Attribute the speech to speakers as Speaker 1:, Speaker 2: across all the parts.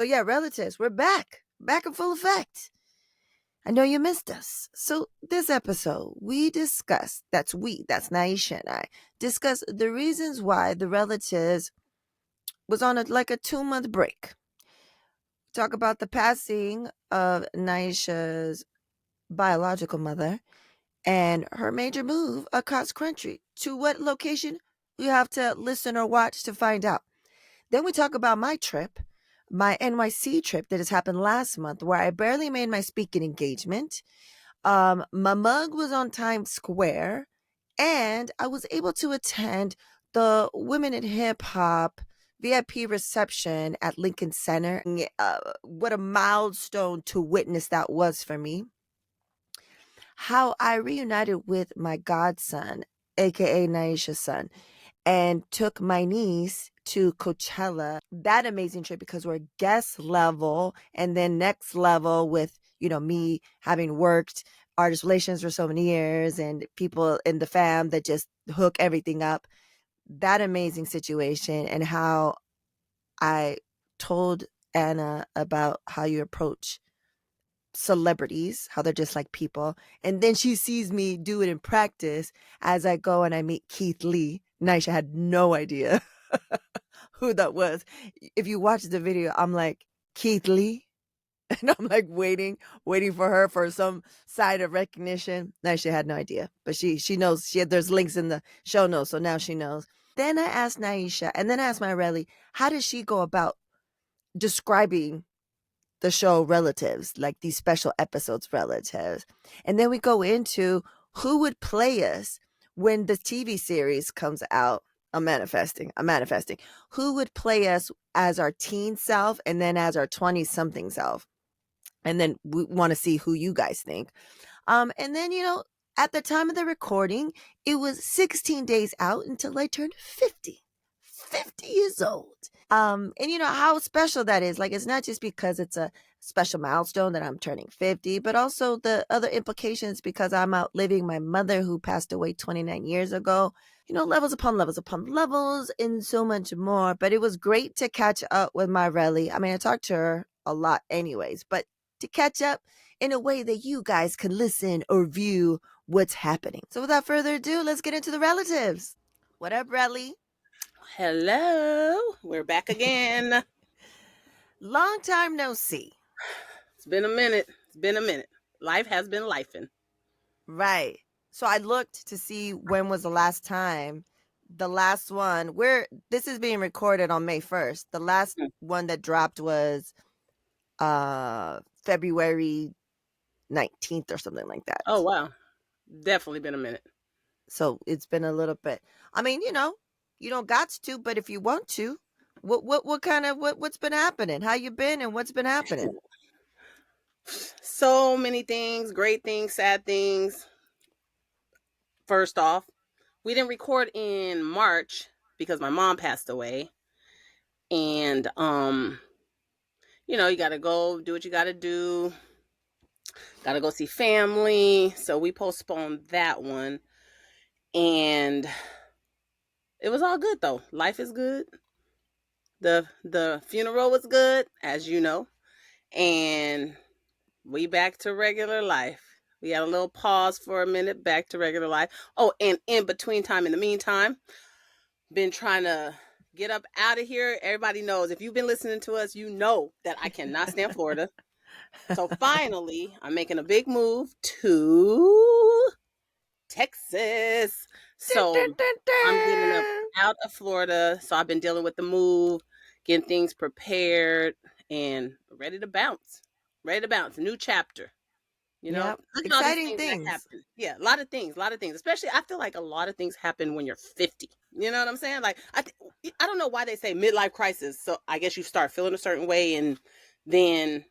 Speaker 1: So yeah, relatives, we're back in full effect. I know you missed us. So this episode, that's Nyysha and I, discuss the reasons why the relatives was on like a 2-month break. Talk about the passing of Nyysha's biological mother and her major move across country. To what location? You have to listen or watch to find out. Then we talk about my trip, my NYC trip that has happened last month, where I barely made my speaking engagement. My mug was on Times Square, and I was able to attend the Women in Hip Hop VIP reception at Lincoln Center. What a milestone to witness that was for me. How I reunited with my godson, aka Nyysha's son, and took my niece to Coachella. That amazing trip, because we're guest level, and then next level with, me having worked artist relations for so many years and people in the fam that just hook everything up. That amazing situation, and how I told Anna about how you approach celebrities, how they're just like people. And then she sees me do it in practice as I go and I meet Keith Lee. Nyysha had no idea who that was. If you watch the video, I'm like, Keith Lee? And I'm like waiting for her for some side of recognition. Nyysha had no idea, but she knows. There's links in the show notes, so now she knows. Then I asked Nyysha, and then I asked Myrelli, how does she go about describing the show Relatives, like these special episodes Relatives? And then we go into who would play us when the TV series comes out. I'm manifesting. Who would play us as our teen self and then as our 20-something self? And then we want to see who you guys think. And then, at the time of the recording, it was 16 days out until I turned 50. 50 years old. And how special that is. Like, it's not just because it's a special milestone that I'm turning 50, but also the other implications, because I'm outliving my mother, who passed away 29 years ago. Levels upon levels upon levels, and so much more. But it was great to catch up with Myrelli. I mean, I talked to her a lot anyways, but to catch up in a way that you guys can listen or view what's happening. So without further ado, let's get into the relatives. What up, Relly?
Speaker 2: Hello, we're back again.
Speaker 1: Long time no see.
Speaker 2: It's been a minute. Life has been lifing.
Speaker 1: Right. So I looked to see when was the last time. The last one, this is being recorded on May 1st. The last one that dropped was February 19th or something like that.
Speaker 2: Oh, wow. Definitely been a minute.
Speaker 1: So it's been a little bit. I mean, you don't got to, but if you want to, what's been happening? How you been and what's been happening?
Speaker 2: So many things, great things, sad things. First off, we didn't record in March because my mom passed away. And you gotta go do what you gotta do. Gotta go see family. So we postponed that one. And it was all good though. Life is good. The funeral was good, as you know. And we back to regular life. We had a little pause for a minute, back to regular life. Oh, and in the meantime, been trying to get up out of here. Everybody knows, if you've been listening to us, you know that I cannot stand Florida. So finally, I'm making a big move to Texas. So I'm getting out of Florida. So I've been dealing with the move, getting things prepared, and ready to bounce. A new chapter.
Speaker 1: Yep.
Speaker 2: Look at all these
Speaker 1: Exciting things.
Speaker 2: that happen. Yeah, a lot of things. Especially, I feel like a lot of things happen when you're 50. You know what I'm saying? Like, I don't know why they say midlife crisis. So I guess you start feeling a certain way, and then,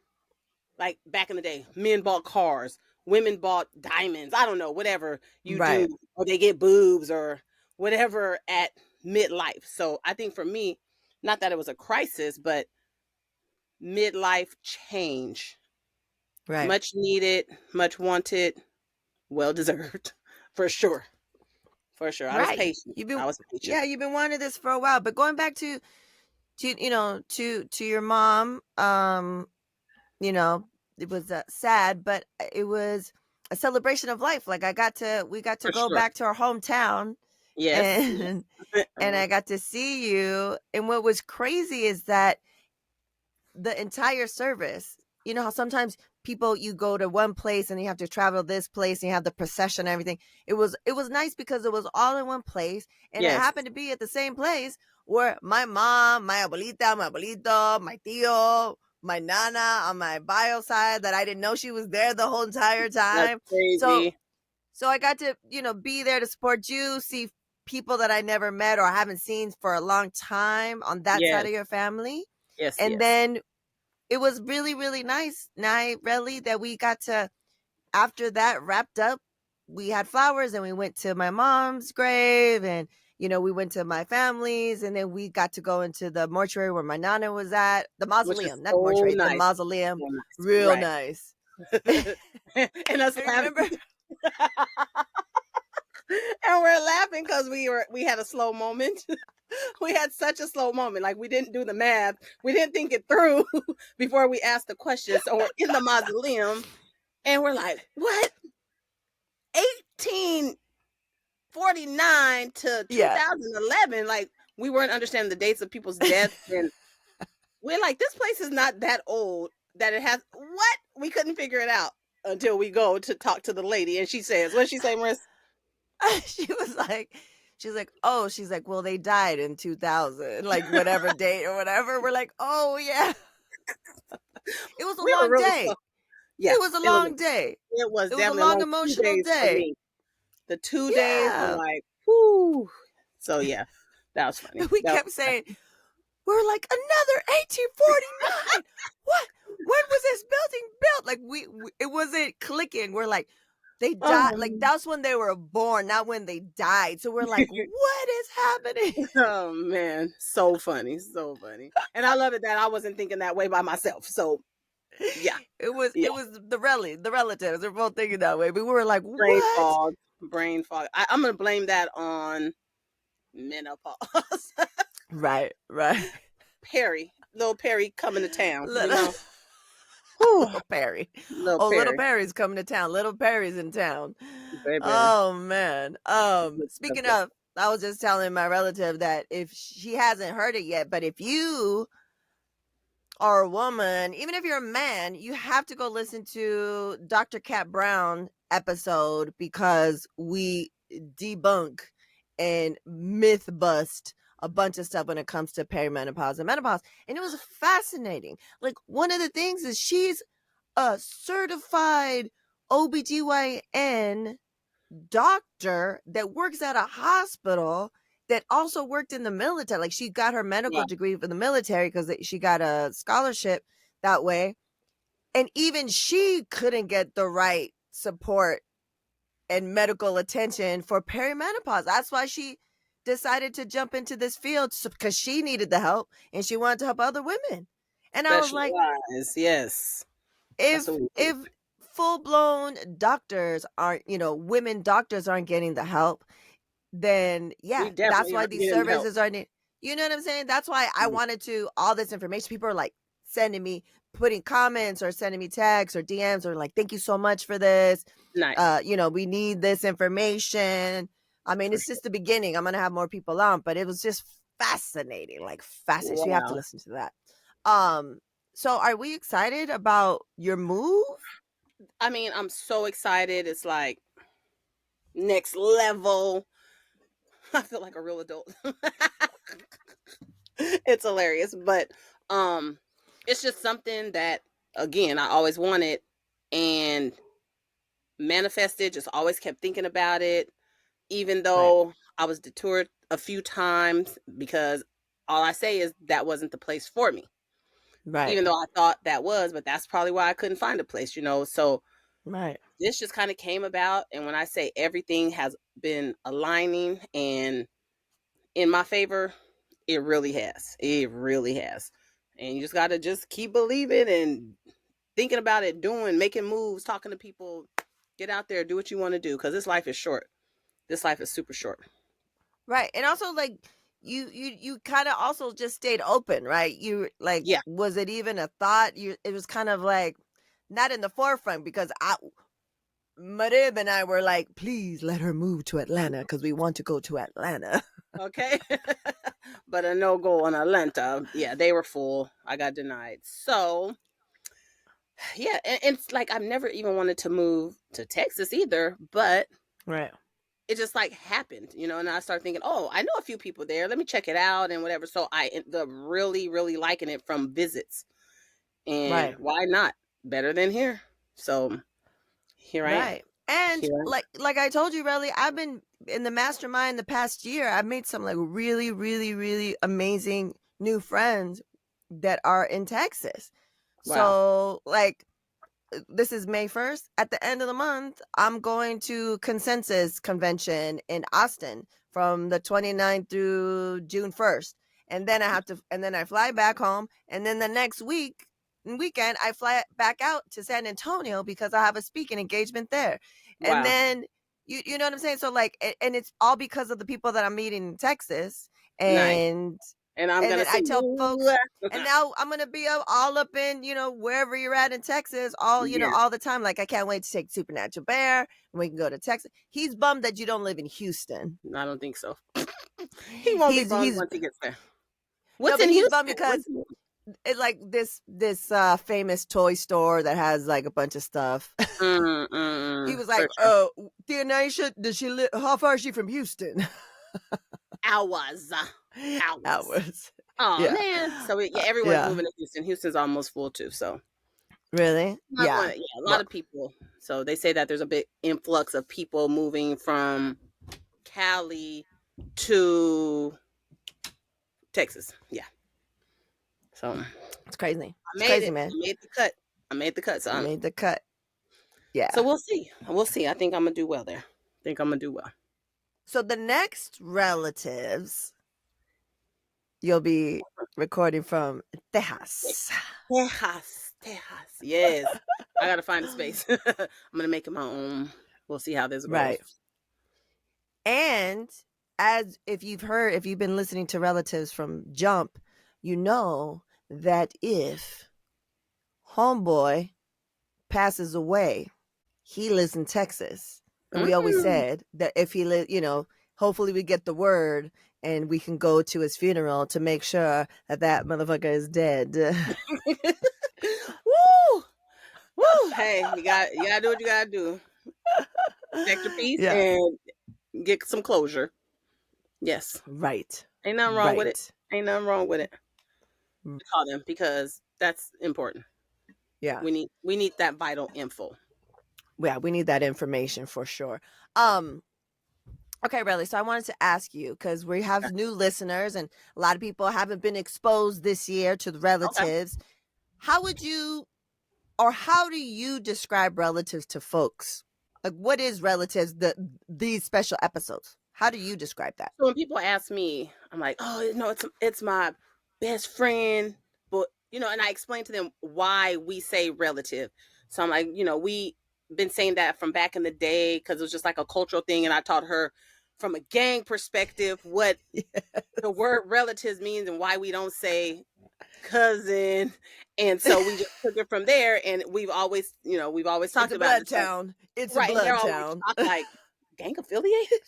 Speaker 2: like back in the day, men bought cars, women bought diamonds. I don't know, whatever you do, or they get boobs or whatever at midlife. So I think for me, not that it was a crisis, but midlife change.
Speaker 1: Right.
Speaker 2: Much needed, much wanted, well deserved, for sure. For sure. I was patient.
Speaker 1: You've been wanting this for a while. But going back to to your mom, you know, it was sad, but it was a celebration of life. Like we got to
Speaker 2: For
Speaker 1: go
Speaker 2: sure.
Speaker 1: back to our hometown,
Speaker 2: Yes.
Speaker 1: and and
Speaker 2: Uh,
Speaker 1: I got to see you. And what was crazy is that the entire service, you know how sometimes people, you go to one place and you have to travel this place and you have the procession and everything. It was nice because it was all in one place, and it
Speaker 2: yes.
Speaker 1: happened to be at the same place where my mom, my abuelita, my abuelito, my tío, my nana on my bio side, that I didn't know she was there the whole entire
Speaker 2: That's
Speaker 1: time. so
Speaker 2: crazy.
Speaker 1: so I got to, be there to support you, see people that I never met or haven't seen for a long time on that side
Speaker 2: Yes.
Speaker 1: of your family.
Speaker 2: Yes.
Speaker 1: And
Speaker 2: Yes.
Speaker 1: then it was really, really nice, really, that we got to, after that wrapped up, we had flowers and we went to my mom's grave, and, we went to my family's, and then we got to go into the mortuary where my nana was at, the
Speaker 2: Which is
Speaker 1: mausoleum, not the
Speaker 2: so
Speaker 1: mortuary, the
Speaker 2: nice.
Speaker 1: mausoleum.
Speaker 2: So nice.
Speaker 1: Real
Speaker 2: Right.
Speaker 1: nice.
Speaker 2: And us
Speaker 1: I
Speaker 2: laughing.
Speaker 1: remember.
Speaker 2: And we're laughing because we had a slow moment. We had such a slow moment. Like, we didn't do the math. We didn't think it through before we asked the question. So we're in the mausoleum and we're like, what? 1849 to
Speaker 1: Yeah.
Speaker 2: 2011. Like, we weren't understanding the dates of people's deaths. And we're like, this place is not that old that it has what? We couldn't figure it out until we go to talk to the lady. And she says, what'd she say, Maris?
Speaker 1: she was like, she's like, well, they died in 2000, like whatever date or whatever. We're like, oh yeah, it was a
Speaker 2: We were
Speaker 1: long
Speaker 2: really close.
Speaker 1: day.
Speaker 2: Yeah,
Speaker 1: It was a long day.
Speaker 2: it was
Speaker 1: It was a
Speaker 2: definitely a
Speaker 1: long
Speaker 2: long 2
Speaker 1: emotional
Speaker 2: days for
Speaker 1: day.
Speaker 2: me. The 2 days were
Speaker 1: Yeah.
Speaker 2: like, whoo. So yeah, that was funny.
Speaker 1: We kept saying, we're like, another 1849. What? When was this building built? Like it wasn't clicking. We're like, they died. Like
Speaker 2: Oh,
Speaker 1: that's when they were born, not when they died. So we're like, what is happening?
Speaker 2: oh man, so funny, so funny. And I love it that I wasn't thinking that way by myself. So yeah,
Speaker 1: It was
Speaker 2: yeah.
Speaker 1: it was the relatives. They're both thinking that way. But we were like,
Speaker 2: Brain
Speaker 1: what?
Speaker 2: fog, brain fog. I'm gonna blame that on menopause.
Speaker 1: Right, right.
Speaker 2: Perry, little Perry coming to town.
Speaker 1: Little,
Speaker 2: Whew,
Speaker 1: little Perry.
Speaker 2: little
Speaker 1: Oh, little
Speaker 2: Perry,
Speaker 1: Perry's coming to town. Little Perry's in town.
Speaker 2: baby.
Speaker 1: Oh man.
Speaker 2: Good stuff,
Speaker 1: Speaking
Speaker 2: though.
Speaker 1: of, I was just telling my relative that if she hasn't heard it yet, but if you are a woman, even if you're a man, you have to go listen to Dr. Cat Brown episode, because we debunk and myth bust a bunch of stuff when it comes to perimenopause and menopause. And it was fascinating. Like, one of the things is she's a certified OBGYN doctor that works at a hospital that also worked in the military. Like, she got her medical
Speaker 2: Wow,
Speaker 1: degree from the military because she got a scholarship that way. And even she couldn't get the right support and medical attention for perimenopause. That's why she decided to jump into this field, because she needed the help and she wanted to help other women. And I was like,
Speaker 2: specialized. Yes, that's what
Speaker 1: if
Speaker 2: we do.
Speaker 1: if full blown doctors aren't, women doctors aren't getting the help, then
Speaker 2: We
Speaker 1: yeah, that's
Speaker 2: definitely
Speaker 1: why
Speaker 2: aren't
Speaker 1: these
Speaker 2: getting the help.
Speaker 1: services are needed. You know what I'm saying? That's why I
Speaker 2: Mm,
Speaker 1: wanted to, all this information. People are like sending me, putting comments or sending me texts or DMs, or like, thank you so much for this.
Speaker 2: nice,
Speaker 1: We need this information. I mean,
Speaker 2: for
Speaker 1: it's
Speaker 2: sure.
Speaker 1: just the beginning. I'm gonna have more people on, but it was just fascinating, like fascinating. So you have to
Speaker 2: Wow.
Speaker 1: listen to that. Um, so are we excited about your move?
Speaker 2: I mean, I'm so excited. It's like next level. I feel like a real adult. It's hilarious, but um it's just something that, again, I always wanted and manifested, just always kept thinking about it, even
Speaker 1: Right,
Speaker 2: though I was detoured a few times because all I say is that wasn't the place for me.
Speaker 1: right,
Speaker 2: Even though I thought that was, but that's probably why I couldn't find a place. So
Speaker 1: right.
Speaker 2: this just kind of came about, and when I say everything has been aligning and in my favor, it really has. It really has. And you just got to just keep believing and thinking about it, doing, making moves, talking to people. Get out there, do what you want to do, because this life is short. This life is super short.
Speaker 1: Right. And also, like, you kind of also just stayed open, right? You like,
Speaker 2: Yeah.
Speaker 1: was it even a thought? It was kind of like not in the forefront because Marib and I were like, please let her move to Atlanta because we want to go to Atlanta.
Speaker 2: Okay. But a no go on Atlanta. Yeah, they were full. I got denied. So yeah, and it's like I've never even wanted to move to Texas either, but
Speaker 1: Right.
Speaker 2: it just like happened, and I started thinking, oh, I know a few people there. Let me check it out and whatever. So I ended up really, really liking it from visits. And
Speaker 1: Right.
Speaker 2: why not? Better than here. So here I am.
Speaker 1: Right. And
Speaker 2: Here I
Speaker 1: like I told you, Relly, I've been in the mastermind the past year. I've made some like really, really, really amazing new friends that are in Texas.
Speaker 2: Wow.
Speaker 1: So like this is May 1st. At the end of the month, I'm going to Consensus Convention in Austin from the 29th through June 1st. And then I fly back home. And then the next weekend, I fly back out to San Antonio because I have a speaking engagement there. And
Speaker 2: Wow.
Speaker 1: then, you know what I'm saying? So like, and it's all because of the people that I'm meeting in Texas.
Speaker 2: Nice.
Speaker 1: And
Speaker 2: And I'm
Speaker 1: and
Speaker 2: gonna
Speaker 1: then I
Speaker 2: see
Speaker 1: tell
Speaker 2: you.
Speaker 1: folks, and now I'm gonna be all up in, wherever you're at in Texas, all
Speaker 2: Yeah.
Speaker 1: all the time. Like I can't wait to take Supernatural Bear and we can go to Texas. He's bummed that you don't live in Houston.
Speaker 2: I don't think so. He won't be bummed
Speaker 1: He's
Speaker 2: once he gets there.
Speaker 1: No,
Speaker 2: What's
Speaker 1: but
Speaker 2: in
Speaker 1: he's bummed
Speaker 2: Houston?
Speaker 1: because it's like this famous toy store that has like a bunch of stuff. He was
Speaker 2: For
Speaker 1: like,
Speaker 2: sure.
Speaker 1: "Oh, dear Nyysha, does she live? How far is she from Houston?"
Speaker 2: Hours. Hours.
Speaker 1: Hours.
Speaker 2: Oh
Speaker 1: Yeah.
Speaker 2: man. So yeah, everyone's
Speaker 1: Yeah.
Speaker 2: moving to Houston. Houston's almost full too. So
Speaker 1: Really? Yeah.
Speaker 2: yeah, a lot
Speaker 1: Well,
Speaker 2: of people. So they say that there's a big influx of people moving from Cali to Texas. Yeah. So I
Speaker 1: it's crazy. It's
Speaker 2: made
Speaker 1: crazy,
Speaker 2: it.
Speaker 1: man.
Speaker 2: I made the cut. I made the cut.
Speaker 1: You made the cut.
Speaker 2: So
Speaker 1: Yeah.
Speaker 2: we'll see. We'll see. I think I'm gonna do well there. I think I'm gonna do well.
Speaker 1: So the next relatives you'll be recording from Texas.
Speaker 2: Tejas. Tejas. Yes. I gotta find a space. I'm gonna make it my own. We'll see how this goes.
Speaker 1: Right. And as if you've been listening to relatives from Jump, you know that if homeboy passes away, he lives in Texas. And we always
Speaker 2: Mm.
Speaker 1: said that if he hopefully we get the word and we can go to his funeral to make sure that motherfucker is dead.
Speaker 2: Woo! Woo! Hey, you gotta do what you gotta do. Protect your peace
Speaker 1: Yeah.
Speaker 2: and get some closure. Yes.
Speaker 1: Right.
Speaker 2: Ain't nothing wrong with it.
Speaker 1: Right.
Speaker 2: Ain't nothing wrong with it. Call them because that's important.
Speaker 1: Yeah.
Speaker 2: We need that vital info.
Speaker 1: Yeah, we need that information for sure. Okay, Riley. So I wanted to ask you because we have new listeners and a lot of people haven't been exposed this year to the
Speaker 2: Okay.
Speaker 1: relatives. How would you, or how do you describe relatives to folks? Like, what is relatives? These special episodes. How do you describe that?
Speaker 2: So when people ask me, I'm like, oh no, it's my best friend, but and I explain to them why we say relative. So I'm like, we been saying that from back in the day because it was just like a cultural thing, and I taught her from a gang perspective what the word relatives means and why we don't say cousin. And so we just took it from there, and we've always
Speaker 1: It's
Speaker 2: talked
Speaker 1: a
Speaker 2: about
Speaker 1: blood
Speaker 2: it. So
Speaker 1: town. It's a
Speaker 2: right, and they're
Speaker 1: blood
Speaker 2: always
Speaker 1: town.
Speaker 2: shocked, like gang affiliated.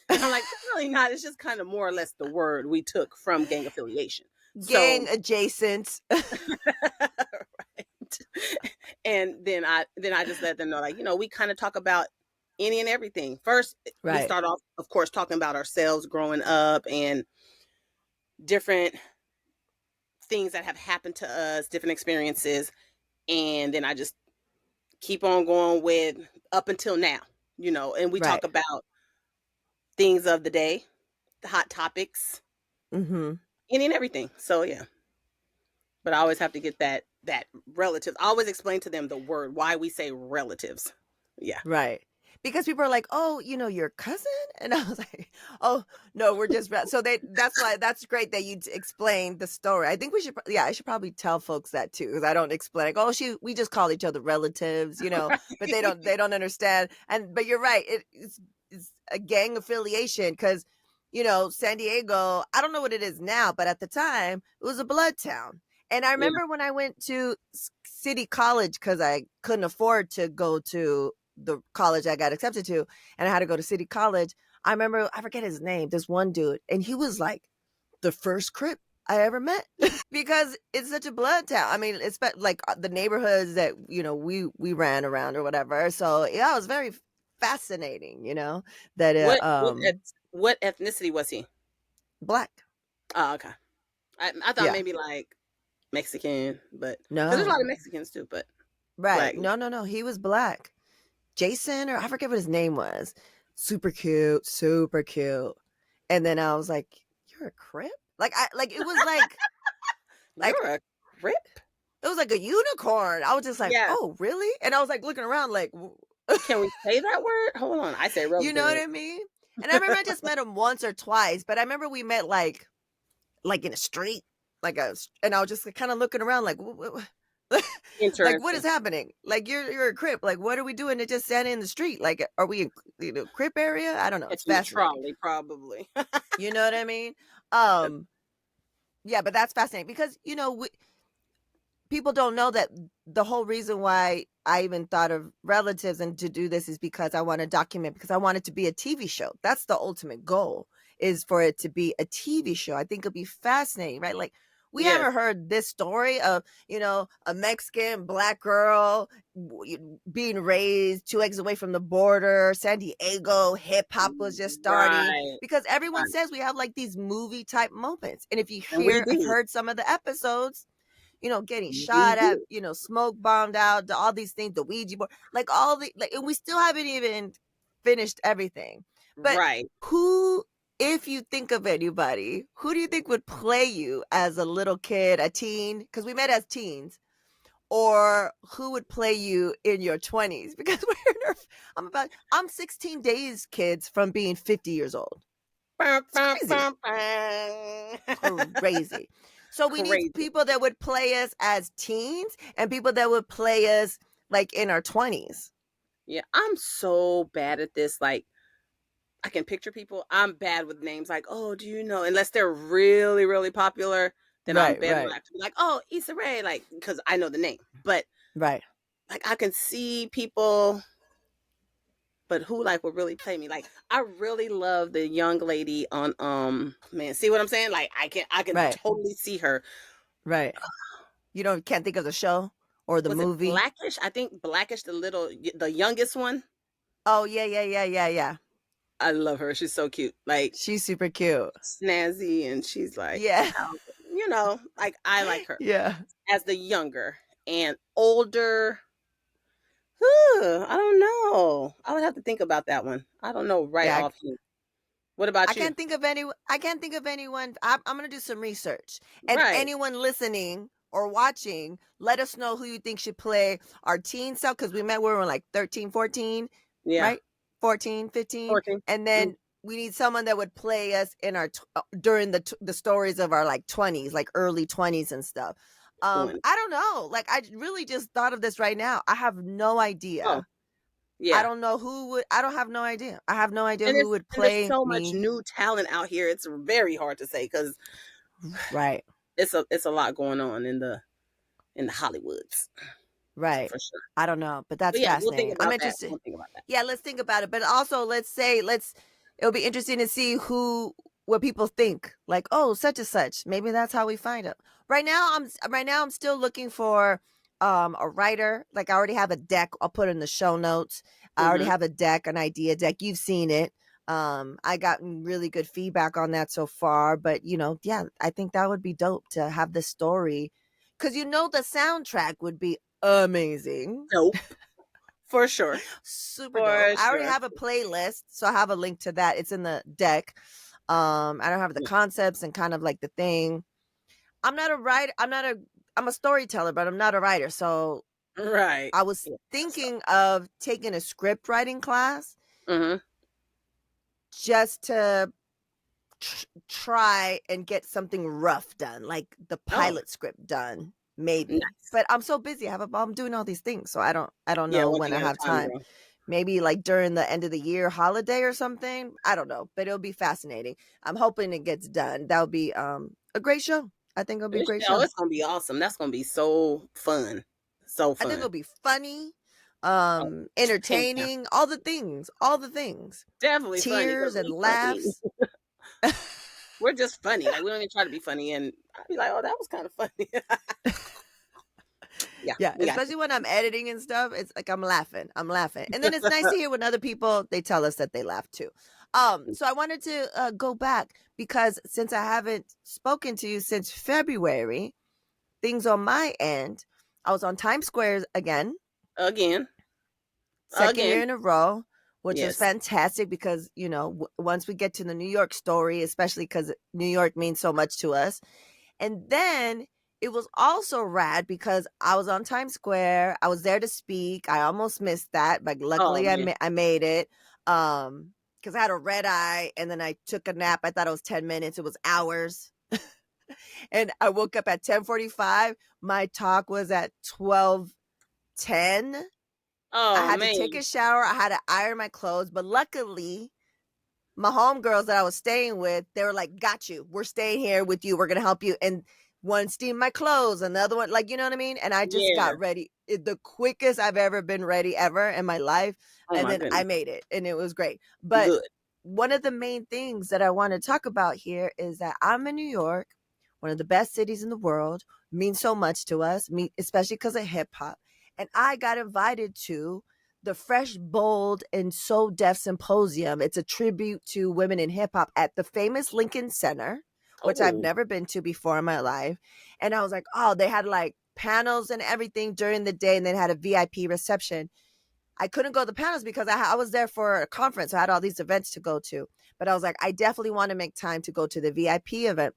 Speaker 2: And I'm like, it's really not. It's just kind of more or less the word we took from gang affiliation. So
Speaker 1: Gang adjacent.
Speaker 2: right. And then I just let them know, like, we kind of talk about any and everything. First, we
Speaker 1: Right.
Speaker 2: start off, of course, talking about ourselves growing up and different things that have happened to us, different experiences. And then I just keep on going with up until now, and we talk
Speaker 1: Right.
Speaker 2: about things of the day, the hot topics,
Speaker 1: Mm-hmm.
Speaker 2: any and everything. So yeah. But I always have to get that relatives. I always explain to them the word, why we say relatives. Yeah.
Speaker 1: Right. Because people are like, "Oh, your cousin?" And I was like, "Oh, no, we're just so that's why that's great that you explained the story. I think I should probably tell folks that too because I don't explain like, "Oh, we just call each other relatives," but they don't understand. But you're right. It's a gang affiliation cuz San Diego, I don't know what it is now, but at the time, it was a blood town. And I
Speaker 2: Yeah.
Speaker 1: remember when I went to City College, because I couldn't afford to go to the college I got accepted to, and I had to go to City College. I remember, I forget his name, this one dude, and he was like the first Crip I ever met. Because it's such a blood town. I mean, it's like the neighborhoods that we ran around or whatever. So yeah, it was very fascinating. That
Speaker 2: What ethnicity was he?
Speaker 1: black.
Speaker 2: Oh, okay. I thought
Speaker 1: Yeah,
Speaker 2: maybe like Mexican, but because there's a lot of
Speaker 1: no,
Speaker 2: Mexicans too, but
Speaker 1: right,
Speaker 2: black.
Speaker 1: no, no, no. He was black. Jason, or I forget what his name was. Super cute, super cute. And then I was like, "You're a Crip?" It was like
Speaker 2: You're a Crip?
Speaker 1: it was like a unicorn. I was just like,
Speaker 2: Yeah.
Speaker 1: "Oh, really?" And I was like looking around, like.
Speaker 2: Can we say that word? Hold on. I say
Speaker 1: You know what
Speaker 2: relative.
Speaker 1: I mean? And I remember I just met him once or twice, but I remember we met like in a street, and I was just kind of looking around, like, like what is
Speaker 2: Interesting.
Speaker 1: happening? Like you're a Crip. Like what are we doing to just stand in the street? Like are we in Crip area? I don't know. It's
Speaker 2: Catching the
Speaker 1: fascinating.
Speaker 2: trolley, probably.
Speaker 1: You know what I mean? Um, yeah, but that's fascinating because people don't know that the whole reason why I even thought of relatives and to do this is because I want to document, because I want it to be a TV show. That's the ultimate goal, is for it to be a TV show. I think it'll be fascinating, right? Like we
Speaker 2: Yes.
Speaker 1: haven't heard this story of, a Mexican black girl being raised 2 eggs away from the border, San Diego, hip hop was just starting,
Speaker 2: Right.
Speaker 1: because everyone
Speaker 2: Right.
Speaker 1: says we have like these movie type moments. And if you
Speaker 2: And we
Speaker 1: have
Speaker 2: do.
Speaker 1: heard some of the episodes, getting
Speaker 2: We
Speaker 1: shot at,
Speaker 2: do.
Speaker 1: smoke bombed out, all these things, the Ouija board, like all the like, and we still haven't even finished everything. But
Speaker 2: Right.
Speaker 1: who, if you think of anybody, who do you think would play you as a little kid, a teen? Because we met as teens. Or who would play you in your 20s? Because I'm 16 days, kids, from being 50 years old.
Speaker 2: Bum,
Speaker 1: It's
Speaker 2: bum,
Speaker 1: crazy.
Speaker 2: bum, bum.
Speaker 1: Crazy. So we need
Speaker 2: Crazy.
Speaker 1: people that would play us as teens and people that would play us like in our 20s.
Speaker 2: Yeah, I'm so bad at this. Like, I can picture people. I'm bad with names. Like, oh, do you know? Unless they're really, really popular, then I'm
Speaker 1: Right,
Speaker 2: bad with
Speaker 1: right,
Speaker 2: like, to be like, oh, Issa Rae, like, because I know the name. But
Speaker 1: right.
Speaker 2: like, I can see people, but who like would really play me? Like, I really love the young lady on man. See what I'm saying? Like, I can
Speaker 1: Right,
Speaker 2: totally see her.
Speaker 1: right. You can't think of the show or the
Speaker 2: Was it
Speaker 1: movie?
Speaker 2: Blackish? I think Blackish, the youngest one.
Speaker 1: Oh, yeah, yeah, yeah, yeah, yeah.
Speaker 2: I love her. She's so cute. Like,
Speaker 1: She's super cute.
Speaker 2: snazzy, and she's like,
Speaker 1: Yeah.
Speaker 2: like I like her
Speaker 1: Yeah.
Speaker 2: as the younger and older. I don't know. I would have to think about that one. I don't know right
Speaker 1: Yeah,
Speaker 2: offhand. What about you?
Speaker 1: I can't think of anyone. I'm going to do some research. And
Speaker 2: Right.
Speaker 1: anyone listening or watching, let us know who you think should play our teen self, cuz we met when we were like 13, 14,
Speaker 2: Yeah.
Speaker 1: right? 14, 15,
Speaker 2: 14.
Speaker 1: and
Speaker 2: Mm,
Speaker 1: then we need someone that would play us in our during the stories of our like 20s, like early 20s and stuff.
Speaker 2: 20.
Speaker 1: I don't know. Like I really just thought of this right now. I have no
Speaker 2: Oh,
Speaker 1: idea. I
Speaker 2: yeah.
Speaker 1: don't know who would. I don't have no idea. I have no idea
Speaker 2: And
Speaker 1: who
Speaker 2: there's
Speaker 1: would
Speaker 2: and there's
Speaker 1: play
Speaker 2: so much
Speaker 1: me.
Speaker 2: new talent out here. It's very hard to say because
Speaker 1: Right.
Speaker 2: it's a lot going on in the Hollywoods
Speaker 1: Right.
Speaker 2: for sure.
Speaker 1: I don't know, but that's
Speaker 2: But yeah, we'll think
Speaker 1: fascinating. I'm
Speaker 2: about that.
Speaker 1: interested.
Speaker 2: We'll think about that.
Speaker 1: Yeah, let's think about it. But also, it'll be interesting to see what people think. Like, oh, such and such. Maybe that's how we find it. Right now I'm still looking for a writer. Like I already have a deck. I'll put in the show notes. I already
Speaker 2: Hmm.
Speaker 1: have a deck, an idea deck. You've seen it. I gotten really good feedback on that so far. But yeah, I think that would be dope to have the story, because the soundtrack would be amazing.
Speaker 2: Dope for sure.
Speaker 1: Super dope.
Speaker 2: For
Speaker 1: I already
Speaker 2: sure.
Speaker 1: have a playlist, so I have a link to that. It's in the deck. I don't have the concepts and kind of like the thing. I'm not a writer. I'm a storyteller, but I'm not a writer. So
Speaker 2: Right.
Speaker 1: I was
Speaker 2: Yeah.
Speaker 1: thinking of taking a script writing class
Speaker 2: Mm-hmm.
Speaker 1: just to try and get something rough done, like the
Speaker 2: Oh,
Speaker 1: pilot script done, maybe.
Speaker 2: nice.
Speaker 1: But I'm so busy. I'm doing all these things, so I don't
Speaker 2: Yeah,
Speaker 1: know
Speaker 2: one
Speaker 1: when
Speaker 2: thing
Speaker 1: I
Speaker 2: at a
Speaker 1: have
Speaker 2: time,
Speaker 1: time.
Speaker 2: girl.
Speaker 1: maybe like during the end of the year holiday or something. I don't know, but it'll be fascinating. I'm hoping it gets done. That'll be a great show. I think it'll be a great
Speaker 2: Oh,
Speaker 1: show.
Speaker 2: it's gonna be awesome. That's gonna be so fun. So
Speaker 1: I think
Speaker 2: fun.
Speaker 1: it'll be funny,
Speaker 2: Oh, hands down.
Speaker 1: entertaining, all the things, all the things.
Speaker 2: Definitely funny because
Speaker 1: Tears and
Speaker 2: we funny.
Speaker 1: laughs.
Speaker 2: We're just funny. Like we don't even try to be funny, and I'd be like, "Oh, that was kind of funny." Yeah,
Speaker 1: Yeah,
Speaker 2: we got you.
Speaker 1: especially when I'm editing and stuff, it's like I'm laughing. I'm laughing. And then it's nice to hear when other people they tell us that they laugh too. So I wanted to go back because since I haven't spoken to you since February, things on my end, I was on Times Square again,
Speaker 2: Again,
Speaker 1: second year
Speaker 2: again.
Speaker 1: in a row, which was
Speaker 2: Yes.
Speaker 1: fantastic because, once we get to the New York story, especially because New York means so much to us. And then it was also rad because I was on Times Square. I was there to speak. I almost missed that, but
Speaker 2: Oh
Speaker 1: luckily
Speaker 2: man.
Speaker 1: I made it. Because I had a red eye and then I took a nap. I thought it was 10 minutes. It was hours. And I woke up at 10:45. My talk was at 12:10. I
Speaker 2: Oh
Speaker 1: had to take
Speaker 2: man.
Speaker 1: a shower. I had to iron my clothes, but luckily my homegirls that I was staying with, they were like, "Got you. We're staying here with you. We're gonna help you." And one steamed my clothes, and the other one, like, you know what I mean? And I just
Speaker 2: Yeah.
Speaker 1: got ready. The quickest I've ever been ready ever in my life.
Speaker 2: Oh
Speaker 1: And
Speaker 2: my
Speaker 1: then I
Speaker 2: goodness.
Speaker 1: made it, and it was great. But
Speaker 2: Good.
Speaker 1: one of the main things that I want to talk about here is that I'm in New York, one of the best cities in the world, means so much to us, especially because of hip hop. And I got invited to the Fresh, Bold, and So Deaf Symposium. It's a tribute to women in hip hop at the famous Lincoln Center, which I've
Speaker 2: Oh.
Speaker 1: never been to before in my life. And I was like, oh, they had like panels and everything during the day, and then had a VIP reception. I couldn't go to the panels because I was there for a conference. So I had all these events to go to. But I was like, I definitely want to make time to go to the VIP event.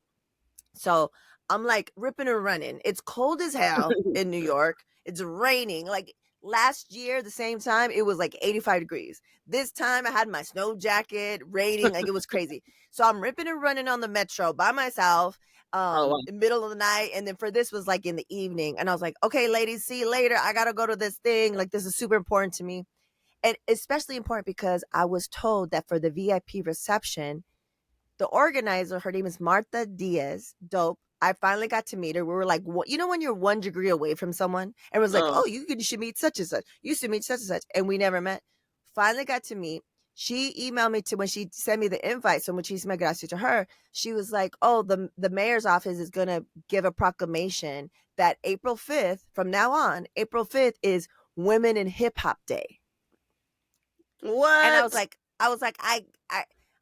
Speaker 1: So I'm like ripping and running. It's cold as hell in New York. It's raining. Like last year, the same time, it was like 85 degrees. This time I had my snow jacket, raining, like it was crazy. So I'm ripping and running on the metro by myself,
Speaker 2: Oh wow.
Speaker 1: in middle of the night. And then for this was like in the evening. And I was like, okay, ladies, see you later. I gotta go to this thing. Like this is super important to me. And especially important because I was told that for the VIP reception, the organizer, her name is Martha Diaz. Dope. I finally got to meet her. We were like, when you're 1 degree away from someone, and was like,
Speaker 2: Oh.
Speaker 1: oh, you should meet such and such. You should meet such and such, and we never met. Finally got to meet. She emailed me to when she sent me the invite. So muchísimas gracias to her. She was like, oh, the mayor's office is gonna give a proclamation that April 5th, from now on, April 5th is Women in Hip Hop Day. And I was
Speaker 2: What?
Speaker 1: like, I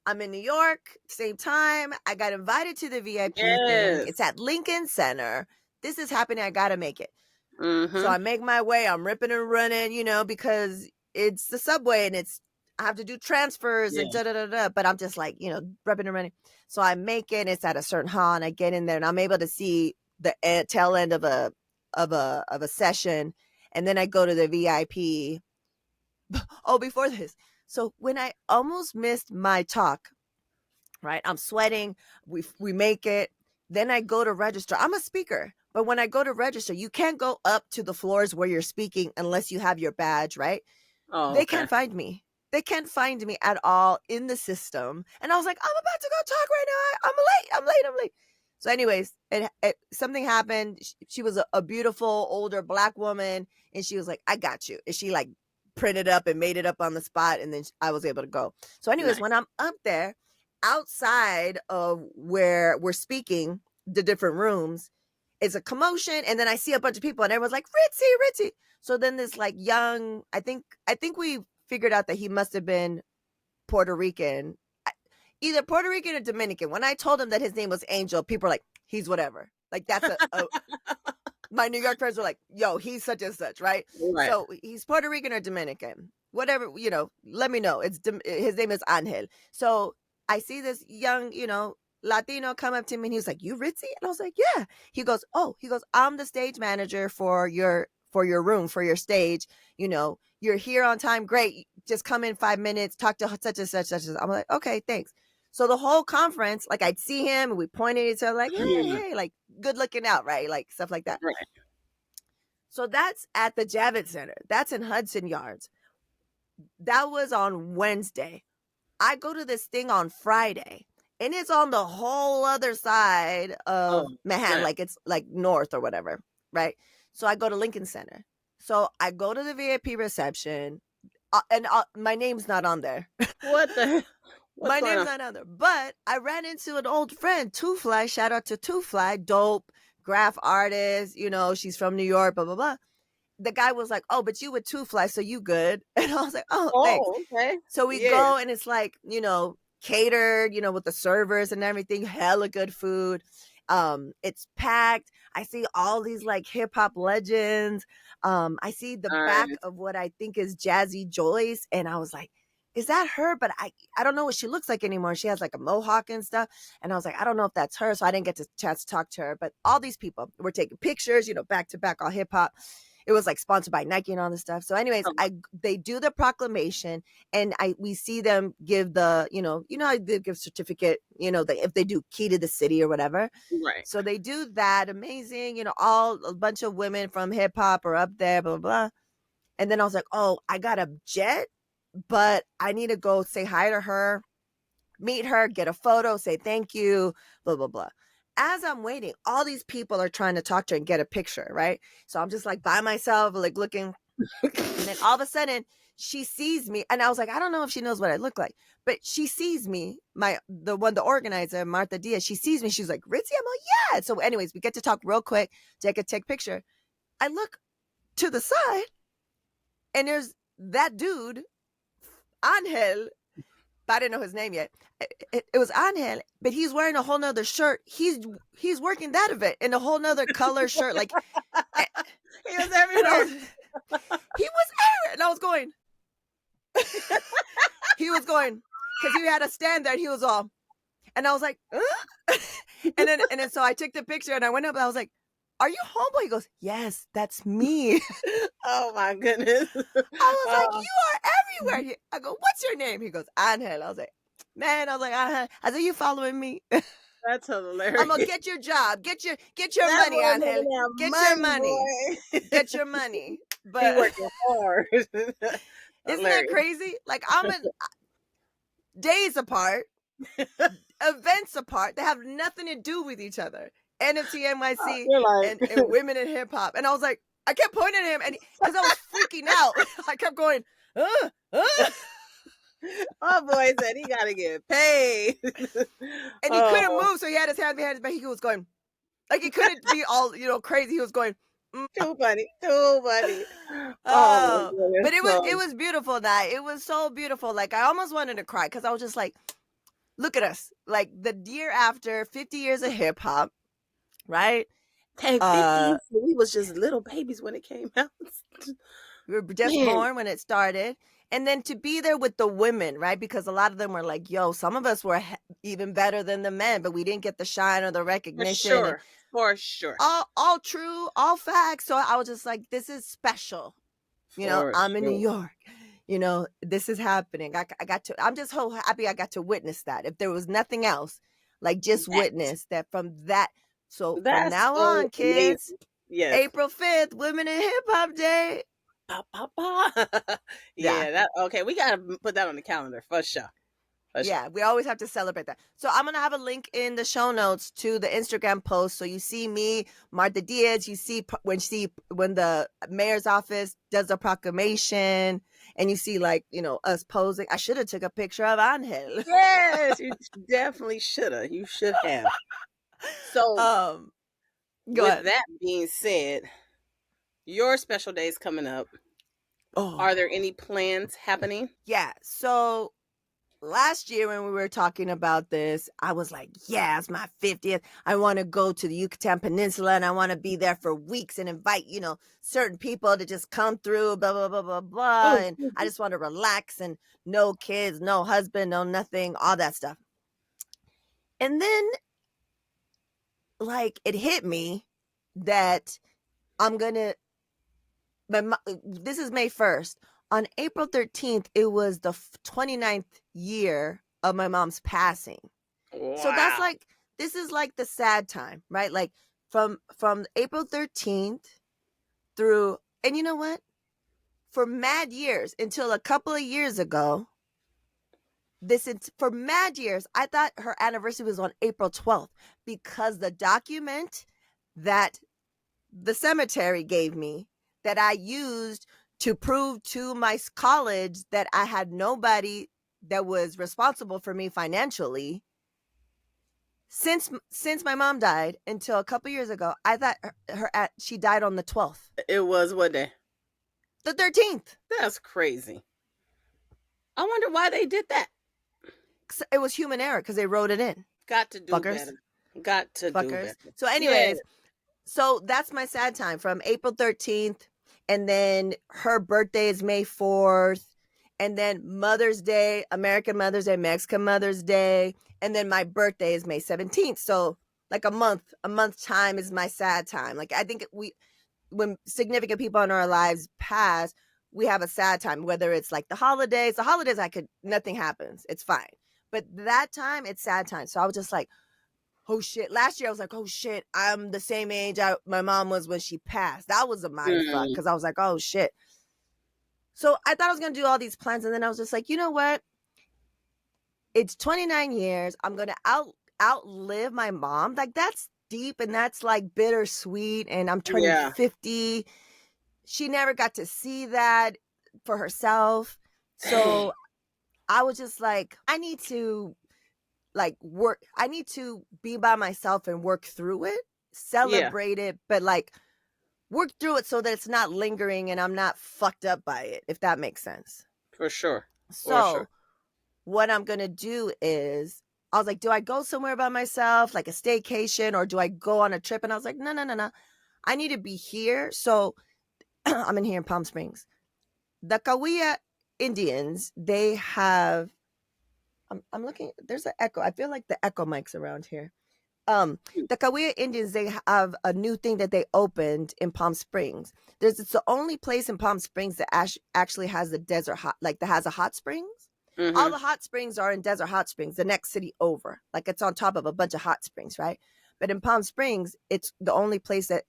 Speaker 1: I'm in New York, same time. I got invited to the VIP thing.
Speaker 2: Yes.
Speaker 1: It's at Lincoln Center. This is happening. I gotta make it. So
Speaker 2: Mm-hmm.
Speaker 1: I make my way. I'm ripping and running, because it's the subway and I have to do transfers and
Speaker 2: Yeah.
Speaker 1: da da da da. But I'm just like, ripping and running. So I make it. It's at a certain hall, and I get in there, and I'm able to see the tail end of a session, and then I go to the VIP. Oh, before this. So when I almost missed my talk, right? I'm sweating. We make it. Then I go to register. I'm a speaker, but when I go to register, you can't go up to the floors where you're speaking unless you have your badge, right?
Speaker 2: Oh,
Speaker 1: They
Speaker 2: okay.
Speaker 1: can't find me. They can't find me at all in the system. And I was like, I'm about to go talk right now. I'm late. I'm late. I'm late. So, anyways, something happened. She was a beautiful older black woman, and she was like, "I got you." And she like printed up and made it up on the spot, and then I was able to go. So, anyways,
Speaker 2: Nice.
Speaker 1: when I'm up there, outside of where we're speaking, the different rooms, it's a commotion, and then I see a bunch of people, and everyone's like, "Ritzy, Ritzy." So then this like young, I think we figured out that he must have been Puerto Rican, either Puerto Rican or Dominican. When I told him that his name was Angel, people were like, he's whatever. Like that's my New York friends were like, yo, he's such and such, right?
Speaker 2: Right.
Speaker 1: So he's Puerto Rican or Dominican, whatever, let me know. His name is Angel. So I see this young, Latino come up to me, and he was like, you Ritzy? And I was like, yeah. He goes, I'm the stage manager for your room, for your stage. You're here on time. Great. Just come in 5 minutes, talk to such and such, such as. I'm like, okay, thanks. So the whole conference, like I'd see him and we pointed at each other like, hey, hey, like good looking out, right? Like stuff like that.
Speaker 2: Right.
Speaker 1: So that's at the Javits Center. That's in Hudson Yards. That was on Wednesday. I go to this thing on Friday, and it's on the whole other side
Speaker 2: Oh
Speaker 1: of Manhattan,
Speaker 2: snap!
Speaker 1: like it's like north or whatever, right? So I go to Lincoln Center. So I go to the VIP reception, and my name's not on there.
Speaker 2: What the? What's
Speaker 1: My
Speaker 2: going
Speaker 1: name's
Speaker 2: on?
Speaker 1: not on there. But I ran into an old friend, Two Fly. Shout out to Two Fly, dope graph artist. She's from New York, blah, blah, blah. The guy was like, "Oh, but you with Two Fly, so you good." And I was like, "Oh, thanks."
Speaker 2: Oh, okay.
Speaker 1: So we
Speaker 2: Yeah.
Speaker 1: go and it's like, catered, with the servers and everything, hella good food. It's packed. I see all these like hip hop legends. I see the back
Speaker 2: Nice.
Speaker 1: of what I think is Jazzy Joyce, and I was like, is that her? But I don't know what she looks like anymore. She has like a mohawk and stuff. And I was like, I don't know if that's her. So I didn't get to chance to talk to her. But all these people were taking pictures, back to back, all hip hop. It was like sponsored by Nike and all this stuff. So, anyways,
Speaker 2: Oh,
Speaker 1: they do the proclamation, and we see them give the, how they give certificate, if they do key to the city or whatever.
Speaker 2: right.
Speaker 1: So they do that. Amazing, all a bunch of women from hip hop are up there, blah, blah, blah. And then I was like, oh, I got a jet, but I need to go say hi to her, meet her, get a photo, say thank you, blah, blah, blah. As I'm waiting, all these people are trying to talk to her and get a picture, right? So I'm just like by myself, like looking. And then all of a sudden, she sees me. And I was like, I don't know if she knows what I look like, but she sees me, the organizer, Martha Diaz, she sees me. She's like, Ritzy? I'm like, yeah. So, anyways, we get to talk real quick, take picture. I look to the side, and there's that dude, Angel, but I didn't know his name yet. It was Angel, but he's wearing a whole nother shirt. He's working that event in a whole nother color shirt. Like,
Speaker 2: He was
Speaker 1: and
Speaker 2: everywhere.
Speaker 1: he was everywhere. And I was going, because he had a stand there and he was all, and I was like, and then so I took the picture and I went up and I was like, are you homeboy? He goes, yes, that's me.
Speaker 2: Oh my goodness.
Speaker 1: I was like,
Speaker 2: Oh,
Speaker 1: you are everywhere. I go, what's your name? He goes, Angel. I was like, man, Angel. I said, you following me?
Speaker 2: that's
Speaker 1: I'm gonna
Speaker 2: hilarious.
Speaker 1: get your job. Get your
Speaker 2: That
Speaker 1: money,
Speaker 2: boy
Speaker 1: Angel.
Speaker 2: making that
Speaker 1: Get your
Speaker 2: money,
Speaker 1: money.
Speaker 2: boy.
Speaker 1: Get your money.
Speaker 2: He
Speaker 1: But
Speaker 2: working hard.
Speaker 1: isn't that
Speaker 2: Hilarious.
Speaker 1: crazy? Like I'm in days apart, events apart. They have nothing to do with each other. NFT NYC
Speaker 2: You're
Speaker 1: and
Speaker 2: like,
Speaker 1: women in hip hop. And I was like, I kept pointing at him, and because I was freaking out, I kept going, uh, uh.
Speaker 2: oh boy said he gotta get paid.
Speaker 1: And he couldn't
Speaker 2: Oh,
Speaker 1: move, so he had his hands behind his back. He was going, like he couldn't be all crazy. He was going,
Speaker 2: too funny, too funny. Oh my
Speaker 1: oh,
Speaker 2: goodness.
Speaker 1: but it was
Speaker 2: So
Speaker 1: beautiful night. It was so beautiful. Like I almost wanted to cry because I was just like, look at us, like the year after 50 years of hip hop, right?
Speaker 2: hey, 50,
Speaker 1: Uh,
Speaker 2: we was just little babies when it came out.
Speaker 1: we were just
Speaker 2: Man,
Speaker 1: born when it started. And then to be there with the women, right? Because a lot of them were like, yo, some of us were even better than the men, but we didn't get the shine or the
Speaker 2: for
Speaker 1: recognition. And
Speaker 2: sure, for sure,
Speaker 1: all true, all facts. So I was just like, this is special.
Speaker 2: for
Speaker 1: I'm in New
Speaker 2: sure.
Speaker 1: York. This is happening. I got to, I'm just so happy I got to witness that. If there was nothing else, like just
Speaker 2: That,
Speaker 1: witness that from that. So from
Speaker 2: that's
Speaker 1: now on,
Speaker 2: so
Speaker 1: kids,
Speaker 2: amazing. Yes.
Speaker 1: April 5th, Women in Hip Hop Day.
Speaker 2: Pa, pa, pa.
Speaker 1: Yeah.
Speaker 2: Yeah, that okay. We gotta put that on the calendar for sure. For sure.
Speaker 1: Yeah, we always have to celebrate that. So I'm gonna have a link in the show notes to the Instagram post. So you see me, Martha Diaz. You see when the mayor's office does a proclamation, and you see like us posing. I should have took a picture of Angel.
Speaker 2: Yes, you definitely shoulda. You should have. So,
Speaker 1: um, Go
Speaker 2: with
Speaker 1: ahead.
Speaker 2: that being said, your special day is coming up. Are there
Speaker 1: Oh,
Speaker 2: any plans happening?
Speaker 1: yeah. So last year when we were talking about this, I was like, yeah, it's my 50th. I want to go to the Yucatan Peninsula and I want to be there for weeks and invite, certain people to just come through, blah, blah, blah, blah, blah.
Speaker 2: Oh,
Speaker 1: And I just want to relax and no kids, no husband, no nothing, all that stuff. And then, like, it hit me that I'm going to, this is May 1st. On April 13th, it was the 29th year of my mom's passing. So that's
Speaker 2: wow.
Speaker 1: like, this is like the sad time, right? Like from April 13th through, and you know what? for mad years until a couple of years ago, for mad years, I thought her anniversary was on April 12th because the document that the cemetery gave me that I used to prove to my college that I had nobody that was responsible for me financially. Since my mom died until a couple years ago, I thought she died on the 12th.
Speaker 2: It was what day?
Speaker 1: The 13th.
Speaker 2: That's crazy. I wonder why they did that.
Speaker 1: It was human error because they wrote it in.
Speaker 2: Got to do
Speaker 1: Fuckers.
Speaker 2: better. Got to do
Speaker 1: Fuckers.
Speaker 2: better.
Speaker 1: So anyways, so that's my sad time from April 13th. And then her birthday is May 4th. And then Mother's Day, American Mother's Day, Mexican Mother's Day. And then my birthday is May 17th. So like a month time is my sad time. Like I think when significant people in our lives pass, we have a sad time, whether it's like the holidays, nothing happens. It's fine. But that time, it's sad time. So I was just like, oh shit. Last year I was like, oh shit, I'm the same age my mom was when she passed. That was a mind fuck because I was like, oh shit. So I thought I was going to do all these plans. And then I was just like, you know what? It's 29 years. I'm going to outlive my mom. Like that's deep and that's like bittersweet. And I'm turning 50. She never got to see that for herself. So I was just like, I need to like work. I need to be by myself and work through it, celebrate it, but like work through it so that it's not lingering and I'm not fucked up by it, if that makes sense.
Speaker 2: For sure.
Speaker 1: So what I'm going to do is, I was like, do I go somewhere by myself, like a staycation, or do I go on a trip? And I was like, no. I need to be here. So I'm in here in Palm Springs. The Cahuilla Indians, they have, I'm looking, there's an echo. I feel like the echo mics around here. The Cahuilla Indians, they have a new thing that they opened in Palm Springs. It's the only place in Palm Springs that actually has the desert that has a hot springs. Mm-hmm. All the hot springs are in Desert Hot Springs, the next city over. Like it's on top of a bunch of hot springs, right? But in Palm Springs, it's the only place that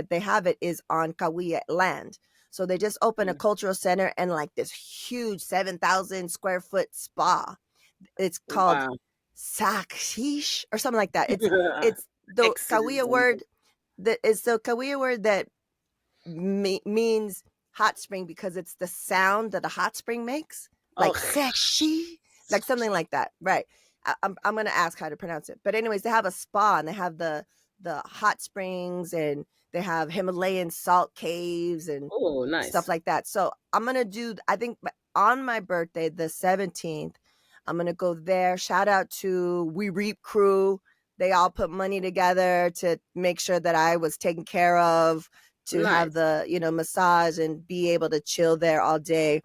Speaker 1: they have it is on Cahuilla land. So they just opened a cultural center and like this huge 7,000 square foot spa. It's called Sakshish or something like that. It's the Cahuilla word that means hot spring because it's the sound that a hot spring makes. Like sexy, like something like that, right? I'm gonna ask how to pronounce it, but anyways, they have a spa and they have the hot springs and they have Himalayan salt caves and
Speaker 2: nice
Speaker 1: stuff like that. So I'm gonna do. I think on my birthday, the 17th, I'm gonna go there. Shout out to We Reap crew. They all put money together to make sure that I was taken care of, to have the massage and be able to chill there all day.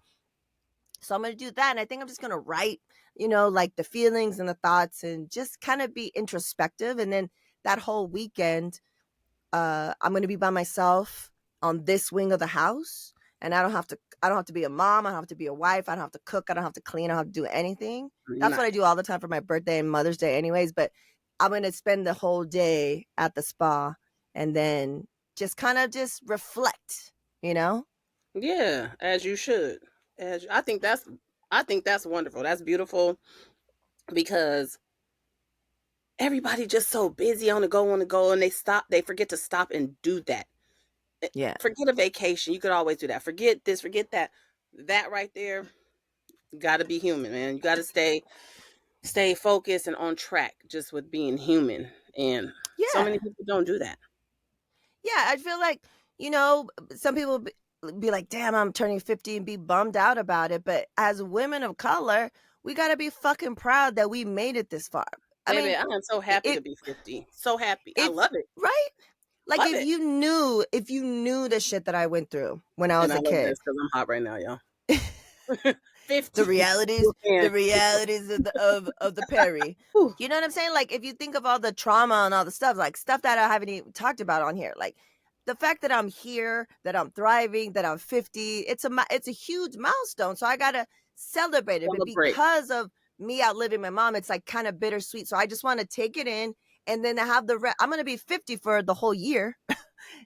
Speaker 1: So I'm going to do that. And I think I'm just going to write, like the feelings and the thoughts and just kind of be introspective. And then that whole weekend, I'm going to be by myself on this wing of the house. And I don't have to be a mom. I don't have to be a wife. I don't have to cook. I don't have to clean. I don't have to do anything. That's what I do all the time for my birthday and Mother's Day anyways. But I'm going to spend the whole day at the spa and then just kind of just reflect,
Speaker 2: Yeah, as you should. I think that's wonderful. That's beautiful because everybody just so busy on the go, and they forget to stop and do that.
Speaker 1: Yeah.
Speaker 2: Forget a vacation. You could always do that. Forget this, forget that. That right there, got to be human, man. You got to stay focused and on track just with being human. And so many people don't do that.
Speaker 1: Yeah, I feel like, some people be like, damn, I'm turning 50 and be bummed out about it. But as women of color, we got to be fucking proud that we made it this far.
Speaker 2: Baby, I am so happy to be 50. So happy. I love it.
Speaker 1: Right? Like if you knew the shit that I went through when I was a kid.
Speaker 2: Because I'm hot right now, y'all.
Speaker 1: 50. The realities of the Perry. You know what I'm saying? Like if you think of all the trauma and all the stuff, like stuff that I haven't even talked about on here, like the fact that I'm here, that I'm thriving, that I'm 50, it's a huge milestone. So I gotta celebrate it. But because of me outliving my mom, it's like kind of bittersweet. So I just want to take it in and then have I'm gonna be 50 for the whole year.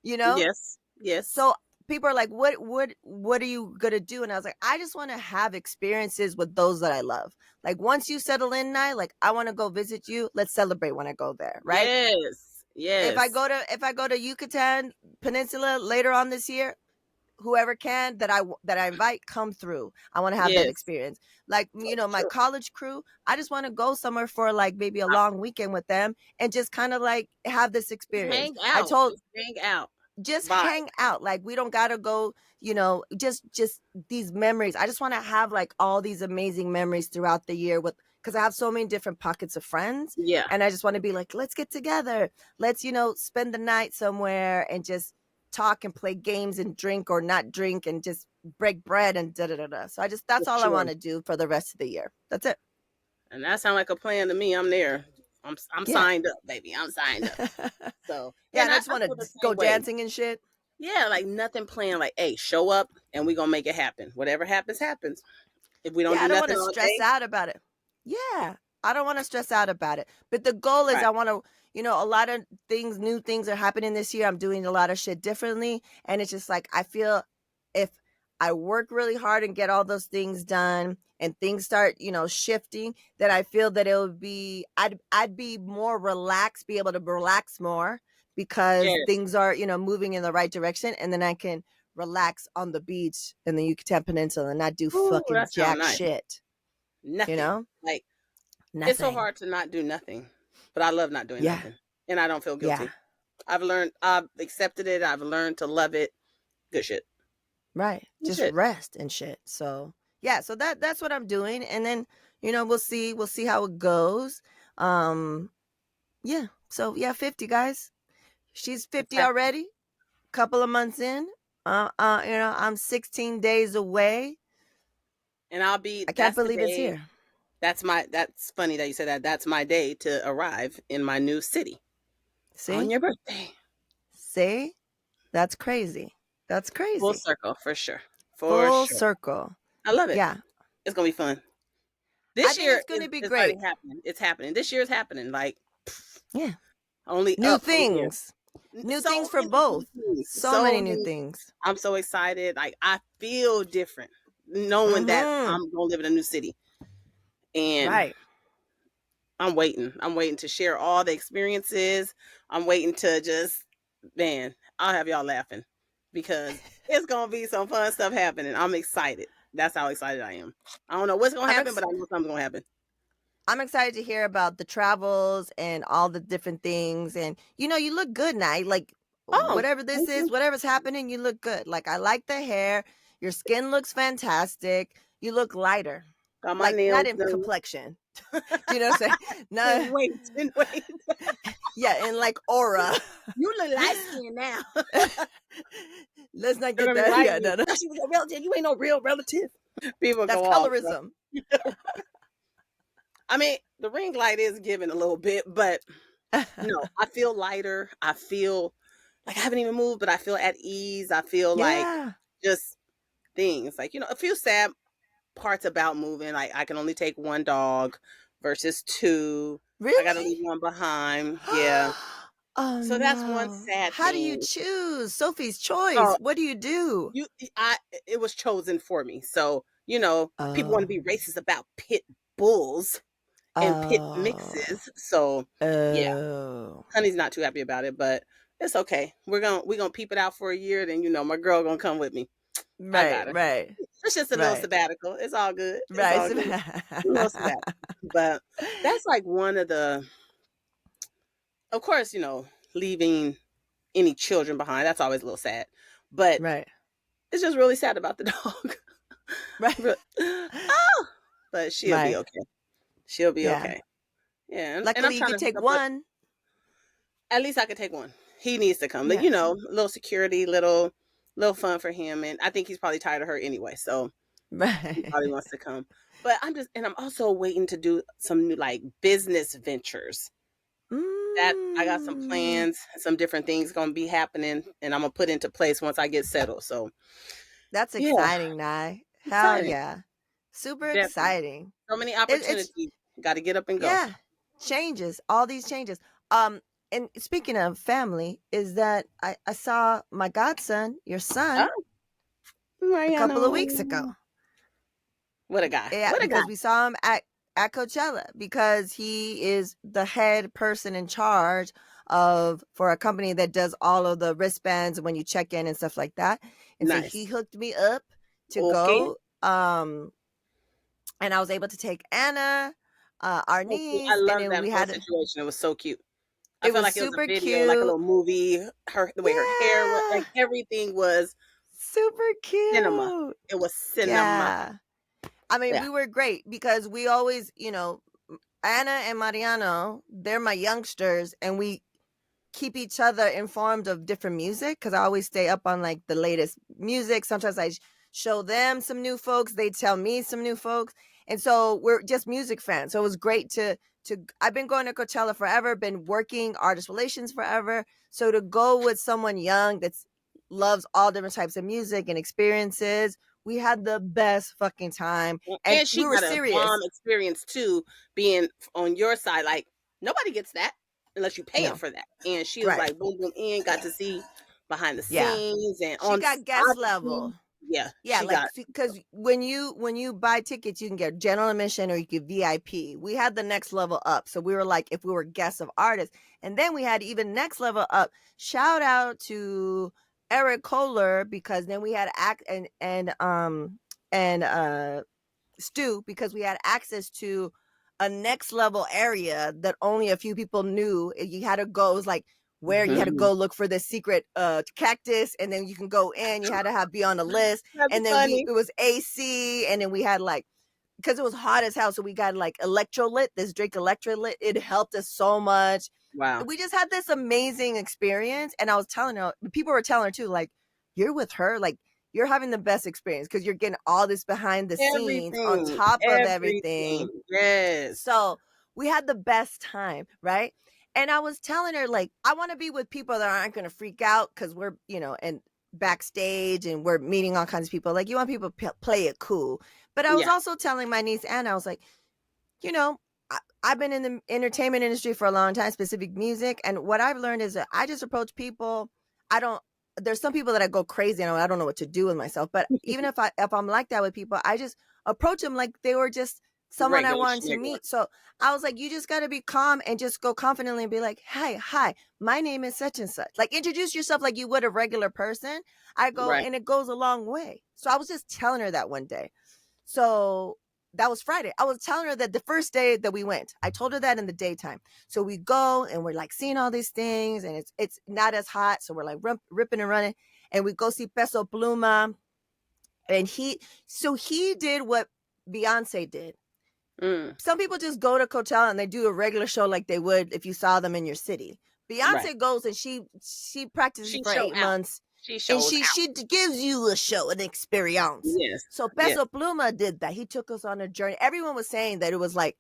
Speaker 2: Yes.
Speaker 1: So people are like, what are you gonna do? And I was like, I just want to have experiences with those that I love. Like once you settle in, like I want to go visit you. Let's celebrate when I go there, right?
Speaker 2: Yes. Yes.
Speaker 1: If I go to Yucatan Peninsula later on this year, whoever can that I invite, come through. I want to have that
Speaker 2: Yes.
Speaker 1: experience. Like,
Speaker 2: So
Speaker 1: my
Speaker 2: true.
Speaker 1: college crew, I just want to go somewhere for like maybe a long weekend with them and just kind of like have this
Speaker 2: Just
Speaker 1: experience.
Speaker 2: hang
Speaker 1: I
Speaker 2: out.
Speaker 1: told
Speaker 2: Just hang out.
Speaker 1: just
Speaker 2: Vibe.
Speaker 1: hang out. Like we don't gotta go, just these memories. I just want to have like all these amazing memories throughout the year with because I have so many different pockets of friends.
Speaker 2: Yeah.
Speaker 1: And I just want to be like, let's get together. Let's, spend the night somewhere and just talk and play games and drink or not drink and just break bread and da da da da. So
Speaker 2: For
Speaker 1: that's all I
Speaker 2: sure.
Speaker 1: want to do for the rest of the year. That's it.
Speaker 2: And that sounds like a plan to me. I'm there. I'm
Speaker 1: Yeah.
Speaker 2: signed up, baby. I'm signed up. So
Speaker 1: Yeah,
Speaker 2: and
Speaker 1: and I
Speaker 2: I
Speaker 1: just want
Speaker 2: feel the
Speaker 1: to go
Speaker 2: same way.
Speaker 1: dancing and shit.
Speaker 2: Yeah, like nothing planned. Like, hey, show up and we gonna make it happen. Whatever happens, happens. If we don't
Speaker 1: Yeah,
Speaker 2: do
Speaker 1: I don't want
Speaker 2: nothing
Speaker 1: to
Speaker 2: all
Speaker 1: stress
Speaker 2: day,
Speaker 1: out about it. Yeah, I don't want to stress out about it. But the goal is
Speaker 2: right?
Speaker 1: I want to, a lot of things, new things are happening this year. I'm doing a lot of shit differently. And it's just like, I feel if I work really hard and get all those things done and things start, shifting, that I feel that it would be, I'd be more relaxed, be able to relax more because
Speaker 2: Yes.
Speaker 1: things are, moving in the right direction. And then I can relax on the beach in the Yucatan Peninsula and not do
Speaker 2: Ooh,
Speaker 1: fucking
Speaker 2: that sounds
Speaker 1: jack
Speaker 2: nice.
Speaker 1: shit.
Speaker 2: Nothing. Like it's so
Speaker 1: Nothing.
Speaker 2: hard to not do nothing, but I love not doing
Speaker 1: Yeah.
Speaker 2: nothing, and I don't feel
Speaker 1: Yeah.
Speaker 2: guilty. I've accepted it. I've learned to love it. Good shit.
Speaker 1: Right.
Speaker 2: Good
Speaker 1: Just
Speaker 2: shit.
Speaker 1: rest and shit. So yeah, so that's what I'm doing. And then, we'll see how it goes. Yeah. So yeah, 50 guys. She's
Speaker 2: It's
Speaker 1: 50
Speaker 2: happening,
Speaker 1: already. Couple of months in. I'm 16 days away.
Speaker 2: and I'll be.
Speaker 1: I can't
Speaker 2: That's the
Speaker 1: believe it's
Speaker 2: day.
Speaker 1: here.
Speaker 2: That's funny that you said that. That's my day to arrive in my new city on
Speaker 1: See?
Speaker 2: your birthday.
Speaker 1: See? That's crazy. That's
Speaker 2: Full
Speaker 1: crazy.
Speaker 2: circle for sure. For
Speaker 1: Full
Speaker 2: sure.
Speaker 1: circle.
Speaker 2: I love it.
Speaker 1: Yeah.
Speaker 2: It's gonna be fun.
Speaker 1: I
Speaker 2: This
Speaker 1: think
Speaker 2: year
Speaker 1: it's going to be
Speaker 2: is already
Speaker 1: great.
Speaker 2: happening. It's happening. This year is happening. Like
Speaker 1: Yeah.
Speaker 2: only
Speaker 1: New
Speaker 2: up from here.
Speaker 1: things. New things
Speaker 2: So
Speaker 1: for
Speaker 2: many new
Speaker 1: both.
Speaker 2: things.
Speaker 1: So
Speaker 2: So
Speaker 1: many new
Speaker 2: many.
Speaker 1: things.
Speaker 2: I'm so excited. Like I feel different knowing that
Speaker 1: Mhm.
Speaker 2: I'm gonna live in a new city. And
Speaker 1: Right.
Speaker 2: I'm waiting. I'm waiting to share all the experiences. I'm waiting to just man, I'll have y'all laughing because it's gonna be some fun stuff happening. I'm excited. That's how excited I am. I don't know what's gonna
Speaker 1: I'm
Speaker 2: happen,
Speaker 1: ex-
Speaker 2: but I know something's gonna happen.
Speaker 1: I'm excited to hear about the travels and all the different things. And you look good now. Like
Speaker 2: Oh,
Speaker 1: whatever this
Speaker 2: thank
Speaker 1: is,
Speaker 2: you.
Speaker 1: whattever's happening, you look good. Like I like the hair. Your skin looks fantastic. You look lighter.
Speaker 2: Got my
Speaker 1: Like not
Speaker 2: nails
Speaker 1: in
Speaker 2: done.
Speaker 1: complexion. Do you know what I'm saying?
Speaker 2: And
Speaker 1: No,
Speaker 2: wait, and wait.
Speaker 1: yeah, in like aura.
Speaker 2: You look light skinned now.
Speaker 1: Let's not
Speaker 2: They're
Speaker 1: get
Speaker 2: gonna be
Speaker 1: that.
Speaker 2: writing
Speaker 1: Yeah,
Speaker 2: me.
Speaker 1: no, no.
Speaker 2: "Oh, she was a relative. You ain't no real relative. People
Speaker 1: That's
Speaker 2: go off, bro.
Speaker 1: colorism.
Speaker 2: I mean, the ring light is giving a little bit, but no, I feel lighter. I feel like I haven't even moved, but I feel at ease. I feel like
Speaker 1: Yeah.
Speaker 2: just things like, a few sad parts about moving. Like I can only take one dog versus two. I got to
Speaker 1: Really?
Speaker 2: leave one behind. Yeah.
Speaker 1: Oh
Speaker 2: So that's one
Speaker 1: no.
Speaker 2: sad
Speaker 1: How do you
Speaker 2: thing.
Speaker 1: choose? Sophie's choice.
Speaker 2: So
Speaker 1: What do you do?
Speaker 2: you, I, it was chosen for me. So, people want to
Speaker 1: Oh.
Speaker 2: be racist about pit bulls and pit
Speaker 1: Oh.
Speaker 2: mixes. So yeah,
Speaker 1: Oh.
Speaker 2: honey's not too happy about it, but it's okay. We're gonna peep it out for a year. Then my girl gonna come with me. I
Speaker 1: Right,
Speaker 2: got her.
Speaker 1: right,
Speaker 2: It's just a little
Speaker 1: right.
Speaker 2: sabbatical. It's all good. It's
Speaker 1: Right.
Speaker 2: all good. A little sabbatical. But that's like one of of course, leaving any children behind. That's always a little sad. But
Speaker 1: Right.
Speaker 2: it's just really sad about the dog.
Speaker 1: Right.
Speaker 2: Oh, but she'll be
Speaker 1: Right.
Speaker 2: okay. She'll be
Speaker 1: Yeah.
Speaker 2: okay. Yeah, and I'm
Speaker 1: Luckily you
Speaker 2: trying
Speaker 1: could
Speaker 2: to hook
Speaker 1: take
Speaker 2: up with.
Speaker 1: one.
Speaker 2: At least I could take one. He needs to come. Like,
Speaker 1: Yeah.
Speaker 2: a little security, little fun for him, and I think he's probably tired of her anyway. So he probably
Speaker 1: Right.
Speaker 2: wants to come. But I'm also waiting to do some new like business ventures. That I got some
Speaker 1: Mm.
Speaker 2: plans, some different things gonna be happening, and I'm gonna put into place once I get settled. So
Speaker 1: That's
Speaker 2: yeah,
Speaker 1: exciting, Nye. Hell
Speaker 2: exciting,
Speaker 1: yeah. Super
Speaker 2: definitely.
Speaker 1: exciting.
Speaker 2: So many
Speaker 1: It's
Speaker 2: opportunities. Got to get up and go.
Speaker 1: yeah, changes, all these changes. and speaking of family, is that I saw my godson, your son,
Speaker 2: Oh,
Speaker 1: a couple of
Speaker 2: Mariano.
Speaker 1: weeks ago.
Speaker 2: What a guy.
Speaker 1: Yeah,
Speaker 2: What a guy.
Speaker 1: because we saw him at Coachella because he is the head person in charge of for a company that does all of the wristbands when you check in and stuff like that. And so he
Speaker 2: Nice.
Speaker 1: hooked me up to
Speaker 2: Okay.
Speaker 1: go. And I was able to take Anna, our
Speaker 2: So cute. I
Speaker 1: niece, and
Speaker 2: love
Speaker 1: then
Speaker 2: that
Speaker 1: we
Speaker 2: whole
Speaker 1: had
Speaker 2: situation. It was so cute. I
Speaker 1: it
Speaker 2: felt
Speaker 1: was
Speaker 2: like it was a
Speaker 1: super
Speaker 2: video, like a
Speaker 1: cute.
Speaker 2: little movie. The way her hair was,
Speaker 1: Yeah.
Speaker 2: like everything was
Speaker 1: Super
Speaker 2: cinema.
Speaker 1: cute.
Speaker 2: It was cinema.
Speaker 1: Yeah. I mean,
Speaker 2: Yeah.
Speaker 1: we were great because we always, Anna and Mariano, they're my youngsters, and we keep each other informed of different music because I always stay up on like the latest music. Sometimes I show them some new folks, they tell me some new folks, and so we're just music fans. So it was great to. I've been going to Coachella forever, been working artist relations forever. So to go with someone young that's loves all different types of music and experiences, we had the best fucking time, and
Speaker 2: And she
Speaker 1: we were
Speaker 2: got a bomb
Speaker 1: serious.
Speaker 2: experience too, being on your side. Like nobody gets that unless you paying
Speaker 1: No,
Speaker 2: for that. And she was
Speaker 1: right?
Speaker 2: like boom boom in, got to see behind the
Speaker 1: Yeah,
Speaker 2: scenes and
Speaker 1: she
Speaker 2: on
Speaker 1: got guest
Speaker 2: obviously,
Speaker 1: level.
Speaker 2: yeah,
Speaker 1: Yeah,
Speaker 2: she
Speaker 1: like
Speaker 2: got
Speaker 1: because when you buy tickets, you can get general admission or you get VIP. We had the next level up, so we were like if we were guests of artists, and then we had even next level up. Shout out to Eric Kohler because then we had act and Stu because we had access to a next level area that only a few people knew. You had to go, it was like where you had to
Speaker 2: Mhm.
Speaker 1: go look for this secret cactus, and then you can go in. You had to have be on the list,
Speaker 2: That's
Speaker 1: and then
Speaker 2: funny.
Speaker 1: it was AC, and then we had like because it was hot as hell, so we got like electrolyte. This drink electrolyte, it helped us so much.
Speaker 2: Wow.
Speaker 1: We just had this amazing experience, and I was telling her, people were telling her too, like you're with her, like you're having the best experience because you're getting all this behind the scenes on
Speaker 2: Everything.
Speaker 1: top of
Speaker 2: Everything.
Speaker 1: everything.
Speaker 2: Yes.
Speaker 1: So we had the best time, right? And I was telling her, like, I want to be with people that aren't going to freak out because we're, and backstage and we're meeting all kinds of people. Like, you want people to play it cool. But I was
Speaker 2: Yeah.
Speaker 1: also telling my niece Anna, I was like, you know, I've been in the entertainment industry for a long time, specific music. And what I've learned is that I just approach people. I don't, there's some people that I go crazy and I don't know what to do with myself. But even if I'm like that with people, I just approach them like they were just someone I
Speaker 2: Regular
Speaker 1: wanted to
Speaker 2: schmegler.
Speaker 1: meet. So I was like, you just got to be calm and just go confidently and be like, hi, my name is such and such. Like introduce yourself like you would a regular person. I go,
Speaker 2: Right.
Speaker 1: and it goes a long way. So I was just telling her that one day. So that was Friday. I was telling her that the first day that we went, I told her that in the daytime. So we go and we're like seeing all these things, and it's not as hot, so we're like ripping and running, and we go see Peso Pluma, and he did what Beyonce did.
Speaker 2: Mm.
Speaker 1: Some people just go to Coachella and they do a regular show like they would if you saw them in your city.
Speaker 2: Right.
Speaker 1: Beyonce goes and she practices
Speaker 2: She
Speaker 1: for
Speaker 2: show
Speaker 1: eight
Speaker 2: out.
Speaker 1: months,
Speaker 2: She
Speaker 1: and
Speaker 2: shows out.
Speaker 1: she gives you a show, an experience.
Speaker 2: Yes.
Speaker 1: So
Speaker 2: Yes.
Speaker 1: Peso Pluma did that. He took us on a journey. Everyone was saying that it was like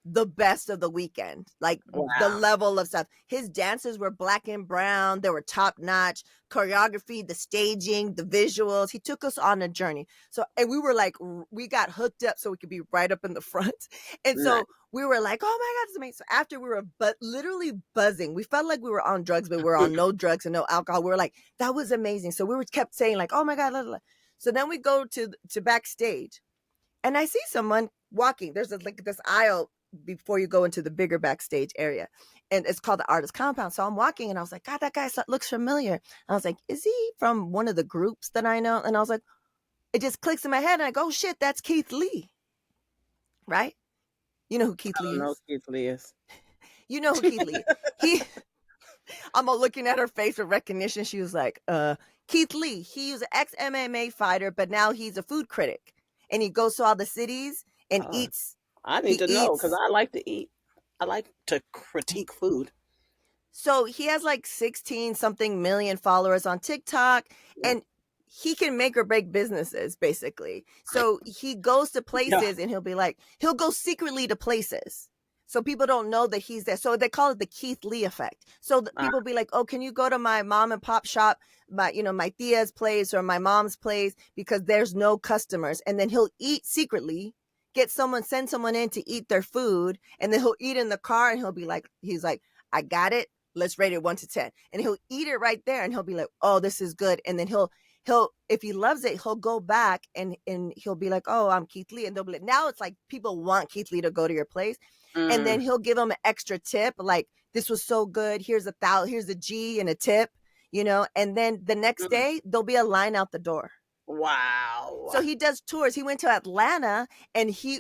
Speaker 1: the best of the weekend, like the
Speaker 2: Wow.
Speaker 1: level of stuff. His dances were black and brown. They were top notch. Choreography, the staging, the visuals. He took us on a journey. So, and we were like, we got hooked up so we could be right up in the front. And
Speaker 2: Nice.
Speaker 1: so we were like, oh my God, this is amazing. So after we were literally buzzing, we felt like we were on drugs, but we were on no drugs and no alcohol. We were like, that was amazing. So we were kept saying like, oh my God, blah, blah, blah. So then we go to backstage, and I see someone walking. There's like this aisle before you go into the bigger backstage area, and it's called the artist compound. So I'm walking, and I was like, God, that guy looks familiar. And I was like, is he from one of the groups that I know? And I was like, it just clicks in my head, and I go, oh, shit, that's Keith Lee, right? You know who Keith
Speaker 2: I
Speaker 1: Lee
Speaker 2: don't know
Speaker 1: is.
Speaker 2: who Keith Lee is.
Speaker 1: You know who Keith Lee. He I'm all looking at her face with recognition. She was like, Keith Lee. He was an ex MMA fighter, but now he's a food critic. And he goes to all the cities and
Speaker 2: Oh,
Speaker 1: eats.
Speaker 2: I need
Speaker 1: He
Speaker 2: to know because
Speaker 1: eats.
Speaker 2: I like to eat. I like to critique food.
Speaker 1: So he has like 16 something million followers on TikTok,
Speaker 2: Yeah.
Speaker 1: and he can make or break businesses basically. So he goes to
Speaker 2: Yeah.
Speaker 1: places and he'll go secretly to places. So people don't know that he's there. So they call it the Keith Lee effect. So
Speaker 2: Uh,
Speaker 1: people be like, "Oh, can you go to my mom and pop shop, my tia's place or my mom's place because there's no customers." And then he'll eat secretly, send someone in to eat their food, and then he'll eat in the car and he's like, "I got it. let's rate it 1 to 10. And he'll eat it right there and he'll be like, oh, this is good. And then he'll, if he loves it, he'll go back and he'll be like, oh, I'm Keith Lee. And they'll be like, now it's like people want Keith Lee to go to your place. And then he'll give them an extra tip. Like, this was so good. Here's here's a G and a tip, you know? And then the next day there'll be a line out the door.
Speaker 2: Wow.
Speaker 1: So he does tours. He went to Atlanta and he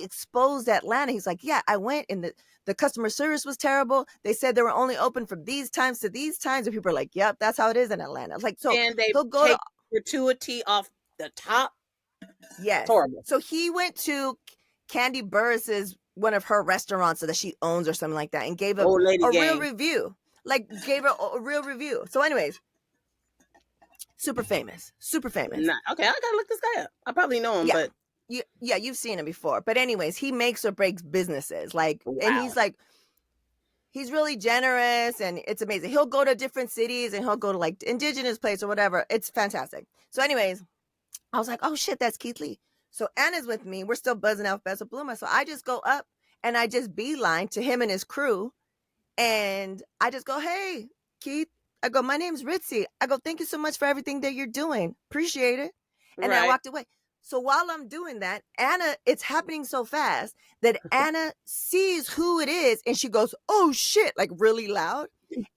Speaker 1: exposed Atlanta. He's like, yeah, I went and the customer service was terrible. They said they were only open from these times to these times. And people are like, yep, that's how it is in Atlanta. Like, so
Speaker 2: and they
Speaker 1: he'll go
Speaker 2: take gratuity off the top.
Speaker 1: Yes.
Speaker 2: It's horrible.
Speaker 1: So he went to Candy Burris's, one of her restaurants that she owns or something like that, and gave a real review. Like, gave her a real review. So anyways, super famous. Super famous.
Speaker 2: Nah, okay, I gotta look this guy up. I probably know him, but
Speaker 1: you've seen him before. But anyways, he makes or breaks businesses. Like, and he's like, he's really generous and it's amazing. He'll go to different cities and he'll go to like indigenous place or whatever. It's fantastic. So anyways, I was like, oh shit, that's Keith Lee. So Anna's with me. We're still buzzing out Best of Bluma. So I just go up and I just beeline to him and his crew. And I just go, hey, Keith. I go, my name's Ritzy. I go, thank you so much for everything that you're doing. Appreciate it. And then I walked away. So while I'm doing that, Anna, it's happening so fast that Anna sees who it is. And she goes, oh shit, like really loud.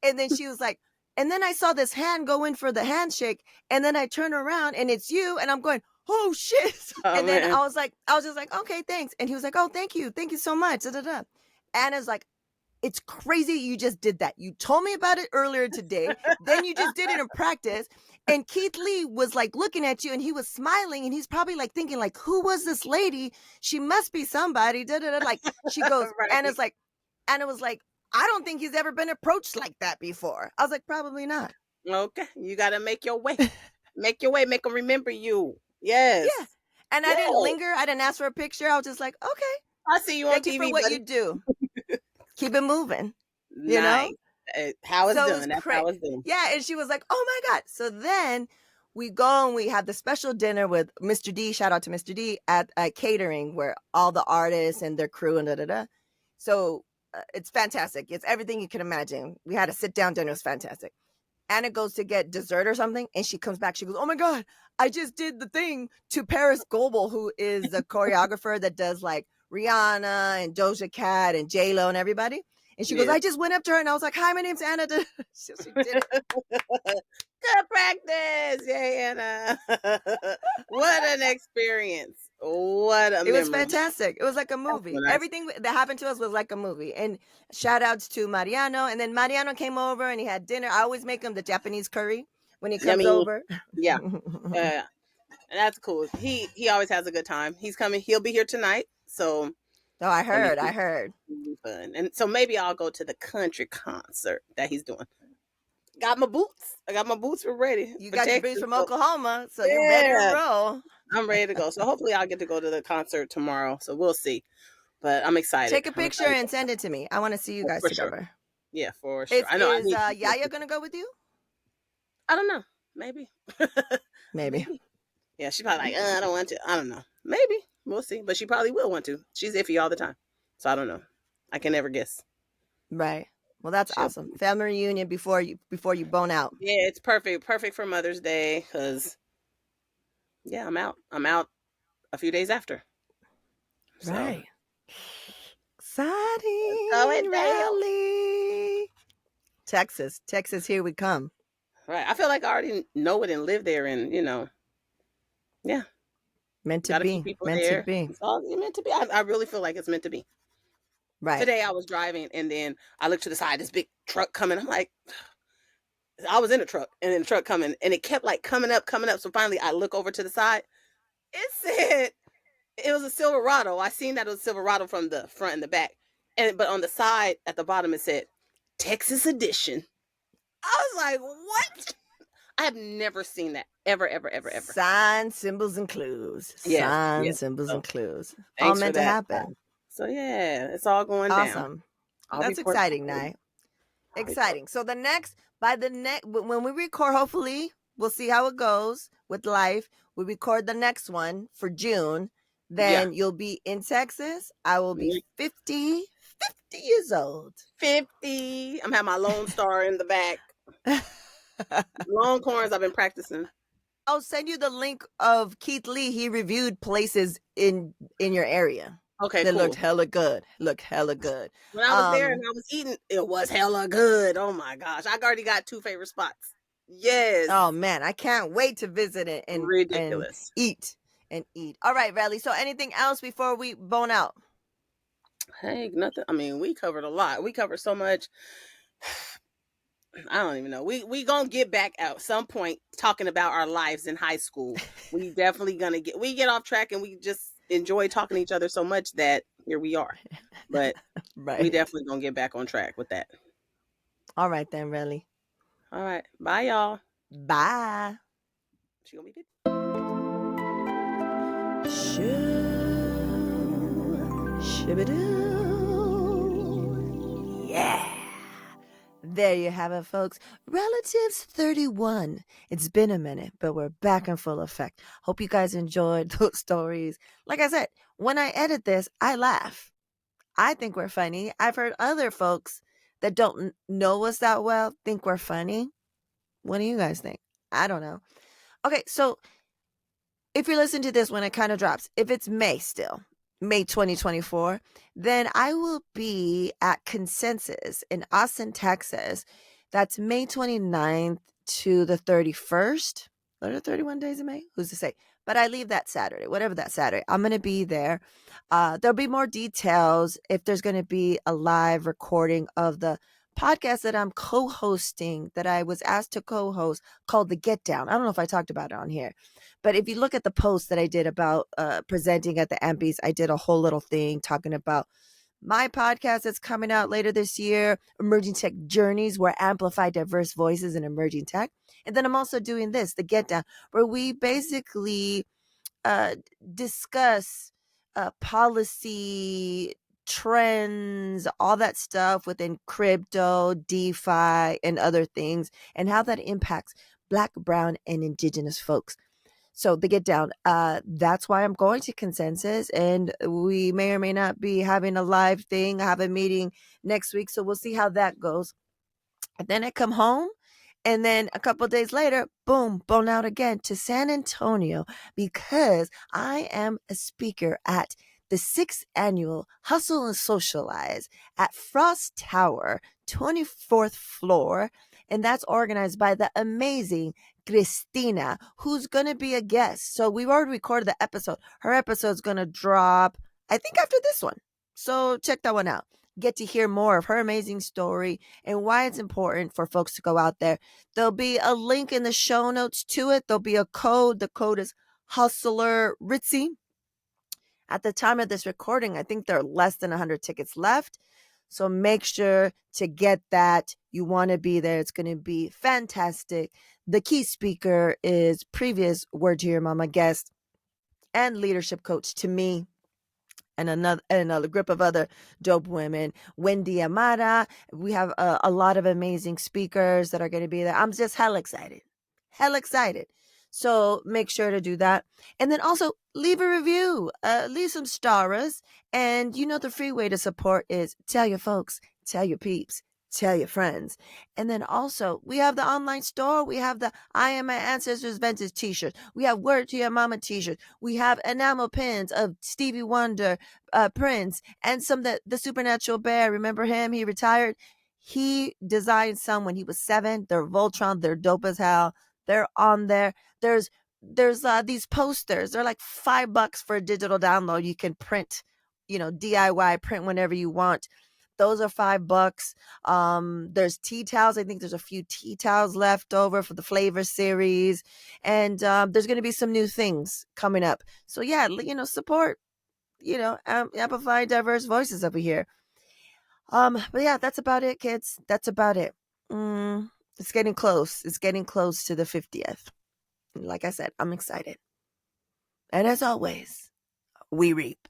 Speaker 1: And then she was like, and then I saw this hand go in for the handshake. And then I turn around and it's you. And I'm going, oh shit. And then I was just like, okay, thanks. And he was like, oh, thank you. Thank you so much. Da, da, da. Anna's like, it's crazy you just did that. You told me about it earlier today. Then you just did it in practice. And Keith Lee was like looking at you and he was smiling and he's probably like thinking like, who was this lady? She must be somebody. Da, da, da. Like she goes, Anna was like, I don't think he's ever been approached like that before. I was like, probably not.
Speaker 2: Okay. You got to make your way. Make your way. Make them remember you. Yes.
Speaker 1: Yeah. And I didn't linger. I didn't ask for a picture. I was just like, okay.
Speaker 2: I see you on TV.
Speaker 1: Thank you for what you do. Keep it moving. You
Speaker 2: know? How it's done. That's how it's done.
Speaker 1: Yeah. And she was like, oh my God. So then we go and we have the special dinner with Mr. D. Shout out to Mr. D at catering where all the artists and their crew and da-da-da. So it's fantastic. It's everything you can imagine. We had a sit down dinner. It was fantastic. Anna goes to get dessert or something and she comes back. She goes, oh my God, I just did the thing to Paris Goebel, who is the choreographer that does like Rihanna and Doja Cat and J-Lo and everybody. And she goes, I just went up to her and I was like, hi, my name's Anna. She did it.
Speaker 2: Good practice. Yay, Anna. What an experience. What a memory.
Speaker 1: It was fantastic. It was like a movie. Everything that happened to us was like a movie. And shout outs to Mariano. And then Mariano came over and he had dinner. I always make him the Japanese curry when he comes over.
Speaker 2: Yeah. And that's cool. He always has a good time. He's coming. He'll be here tonight. So.
Speaker 1: Oh, I heard.
Speaker 2: It'll be fun. And so maybe I'll go to the country concert that he's doing. Got my boots. I got my boots. We're ready.
Speaker 1: You got your boots from Oklahoma, so you're ready to roll.
Speaker 2: I'm ready to go. So hopefully I'll get to go to the concert tomorrow. So we'll see. But I'm excited.
Speaker 1: Take a picture and send it to me. I want to see you guys together.
Speaker 2: Sure. Yeah, for sure. I know.
Speaker 1: Is Yaya going to go with you?
Speaker 2: I don't know. Maybe.
Speaker 1: Maybe.
Speaker 2: Yeah, she's probably like, I don't want to. I don't know. Maybe. We'll see. But she probably will want to. She's iffy all the time. So I don't know. I can never guess.
Speaker 1: Right. Well, that's awesome. Family reunion before you bone out.
Speaker 2: Yeah, it's perfect. Perfect for Mother's Day because, yeah, I'm out. I'm out a few days after.
Speaker 1: So. Right. Exciting rally. Texas, here we come.
Speaker 2: Right. I feel like I already know it and live there and, yeah.
Speaker 1: Meant to be.
Speaker 2: To be. It's all meant to be. I really feel like it's meant to be.
Speaker 1: Right.
Speaker 2: Today I was driving and then I looked to the side, this big truck coming. I'm like, I was in a truck and then the truck coming and it kept like coming up. So finally I look over to the side. It said, it was a Silverado. I seen that it was a Silverado from the front and the back. But on the side at the bottom, it said Texas edition. I was like, what? I have never seen that ever.
Speaker 1: Signs, symbols, and clues.
Speaker 2: Yeah.
Speaker 1: Signs, symbols, and clues. All meant to happen.
Speaker 2: So yeah, it's all going down.
Speaker 1: Awesome. That's exciting, Nye. Exciting. So when we record, hopefully we'll see how it goes with life. We record the next one for June. Then you'll be in Texas. I will be 50 50 years old.
Speaker 2: 50. I'm having my Lone Star in the back. Longhorns, I've been practicing.
Speaker 1: I'll send you the link of Keith Lee. He reviewed places in your area.
Speaker 2: Okay,
Speaker 1: That looked
Speaker 2: cool.
Speaker 1: hella good. Looked hella good.
Speaker 2: When I was there and I was eating, it was hella good. Oh my gosh. I already got 2 favorite spots. Yes.
Speaker 1: Oh man, I can't wait to visit it and
Speaker 2: Ridiculous.
Speaker 1: eat and eat. All right, Riley. So anything else before we bone out?
Speaker 2: Hey, nothing. I mean, we covered a lot. We covered so much. I don't even know. We gonna get back at some point talking about our lives in high school. We definitely gonna get off track and we just enjoy talking to each other so much that here we are. But
Speaker 1: Right.
Speaker 2: we definitely gonna get back on track with that.
Speaker 1: All right then, Riley.
Speaker 2: All right. Bye y'all.
Speaker 1: Bye.
Speaker 2: She gonna be
Speaker 1: Shoo-shibidoo. Yeah. There you have it, folks. Relatives 31. It's been a minute, but we're back in full effect. Hope you guys enjoyed those stories. Like I said, when I edit this, I laugh. I think we're funny. I've heard other folks that don't know us that well think we're funny. What do you guys think? I don't know. Okay, so if you listen to this when it kind of drops, if it's May still, May 2024, then I will be at Consensus in Austin, Texas. That's May 29th to the 31st. Are there 31 days in May? Who's to say? But I leave that Saturday, whatever that Saturday. I'm going to be there. There'll be more details if there's going to be a live recording of the podcast that I'm co-hosting, that I was asked to co-host, called The Get Down. I don't know if I talked about it on here. But if you look at the post that I did about presenting at the Emmys, I did a whole little thing talking about my podcast that's coming out later this year, Emerging Tech Journeys, where I amplify diverse voices in emerging tech. And then I'm also doing this, The Get Down, where we basically discuss policy trends, all that stuff within crypto, DeFi, and other things, and how that impacts Black, Brown, and Indigenous folks. So the Get Down, that's why I'm going to Consensus, and we may or may not be having a live thing. I have a meeting next week, so we'll see how that goes. And then I come home, and then a couple of days later, boom, blown out again to San Antonio, because I am a speaker at the 6th annual Hustle and Socialize at Frost Tower, 24th floor. And that's organized by the amazing Christina, who's going to be a guest. So we've already recorded the episode. Her episode's going to drop, I think, after this one. So check that one out. Get to hear more of her amazing story and why it's important for folks to go out there. There'll be a link in the show notes to it. There'll be a code. The code is Hustler Ritzy. At the time of this recording, I think there are less than 100 tickets left. So make sure to get that. You want to be there. It's going to be fantastic. The key speaker is previous Word to Your Mama guest and leadership coach to me, and another group of other dope women. Wendy Amara. We have a lot of amazing speakers that are going to be there. I'm just hell excited. Hell excited. So make sure to do that. And then also leave a review, leave some stars. And you know, the free way to support is tell your folks, tell your peeps, tell your friends. And then also we have the online store. We have the I Am My Ancestors Vintage t-shirts. We have Word to Your Mama t-shirts. We have enamel pins of Stevie Wonder, Prince, and some the Supernatural Bear. Remember him? He retired. He designed some when he was 7. They're Voltron. They're dope as hell. They're on there. There's these posters. They're like $5 for a digital download. You can print, DIY, print whenever you want. Those are $5. There's tea towels. I think there's a few tea towels left over for the flavor series. And there's going to be some new things coming up. So yeah, support, amplify diverse voices over here. But yeah, that's about it, kids. That's about it. It's getting close. It's getting close to the 50th. Like I said, I'm excited. And as always, we reap.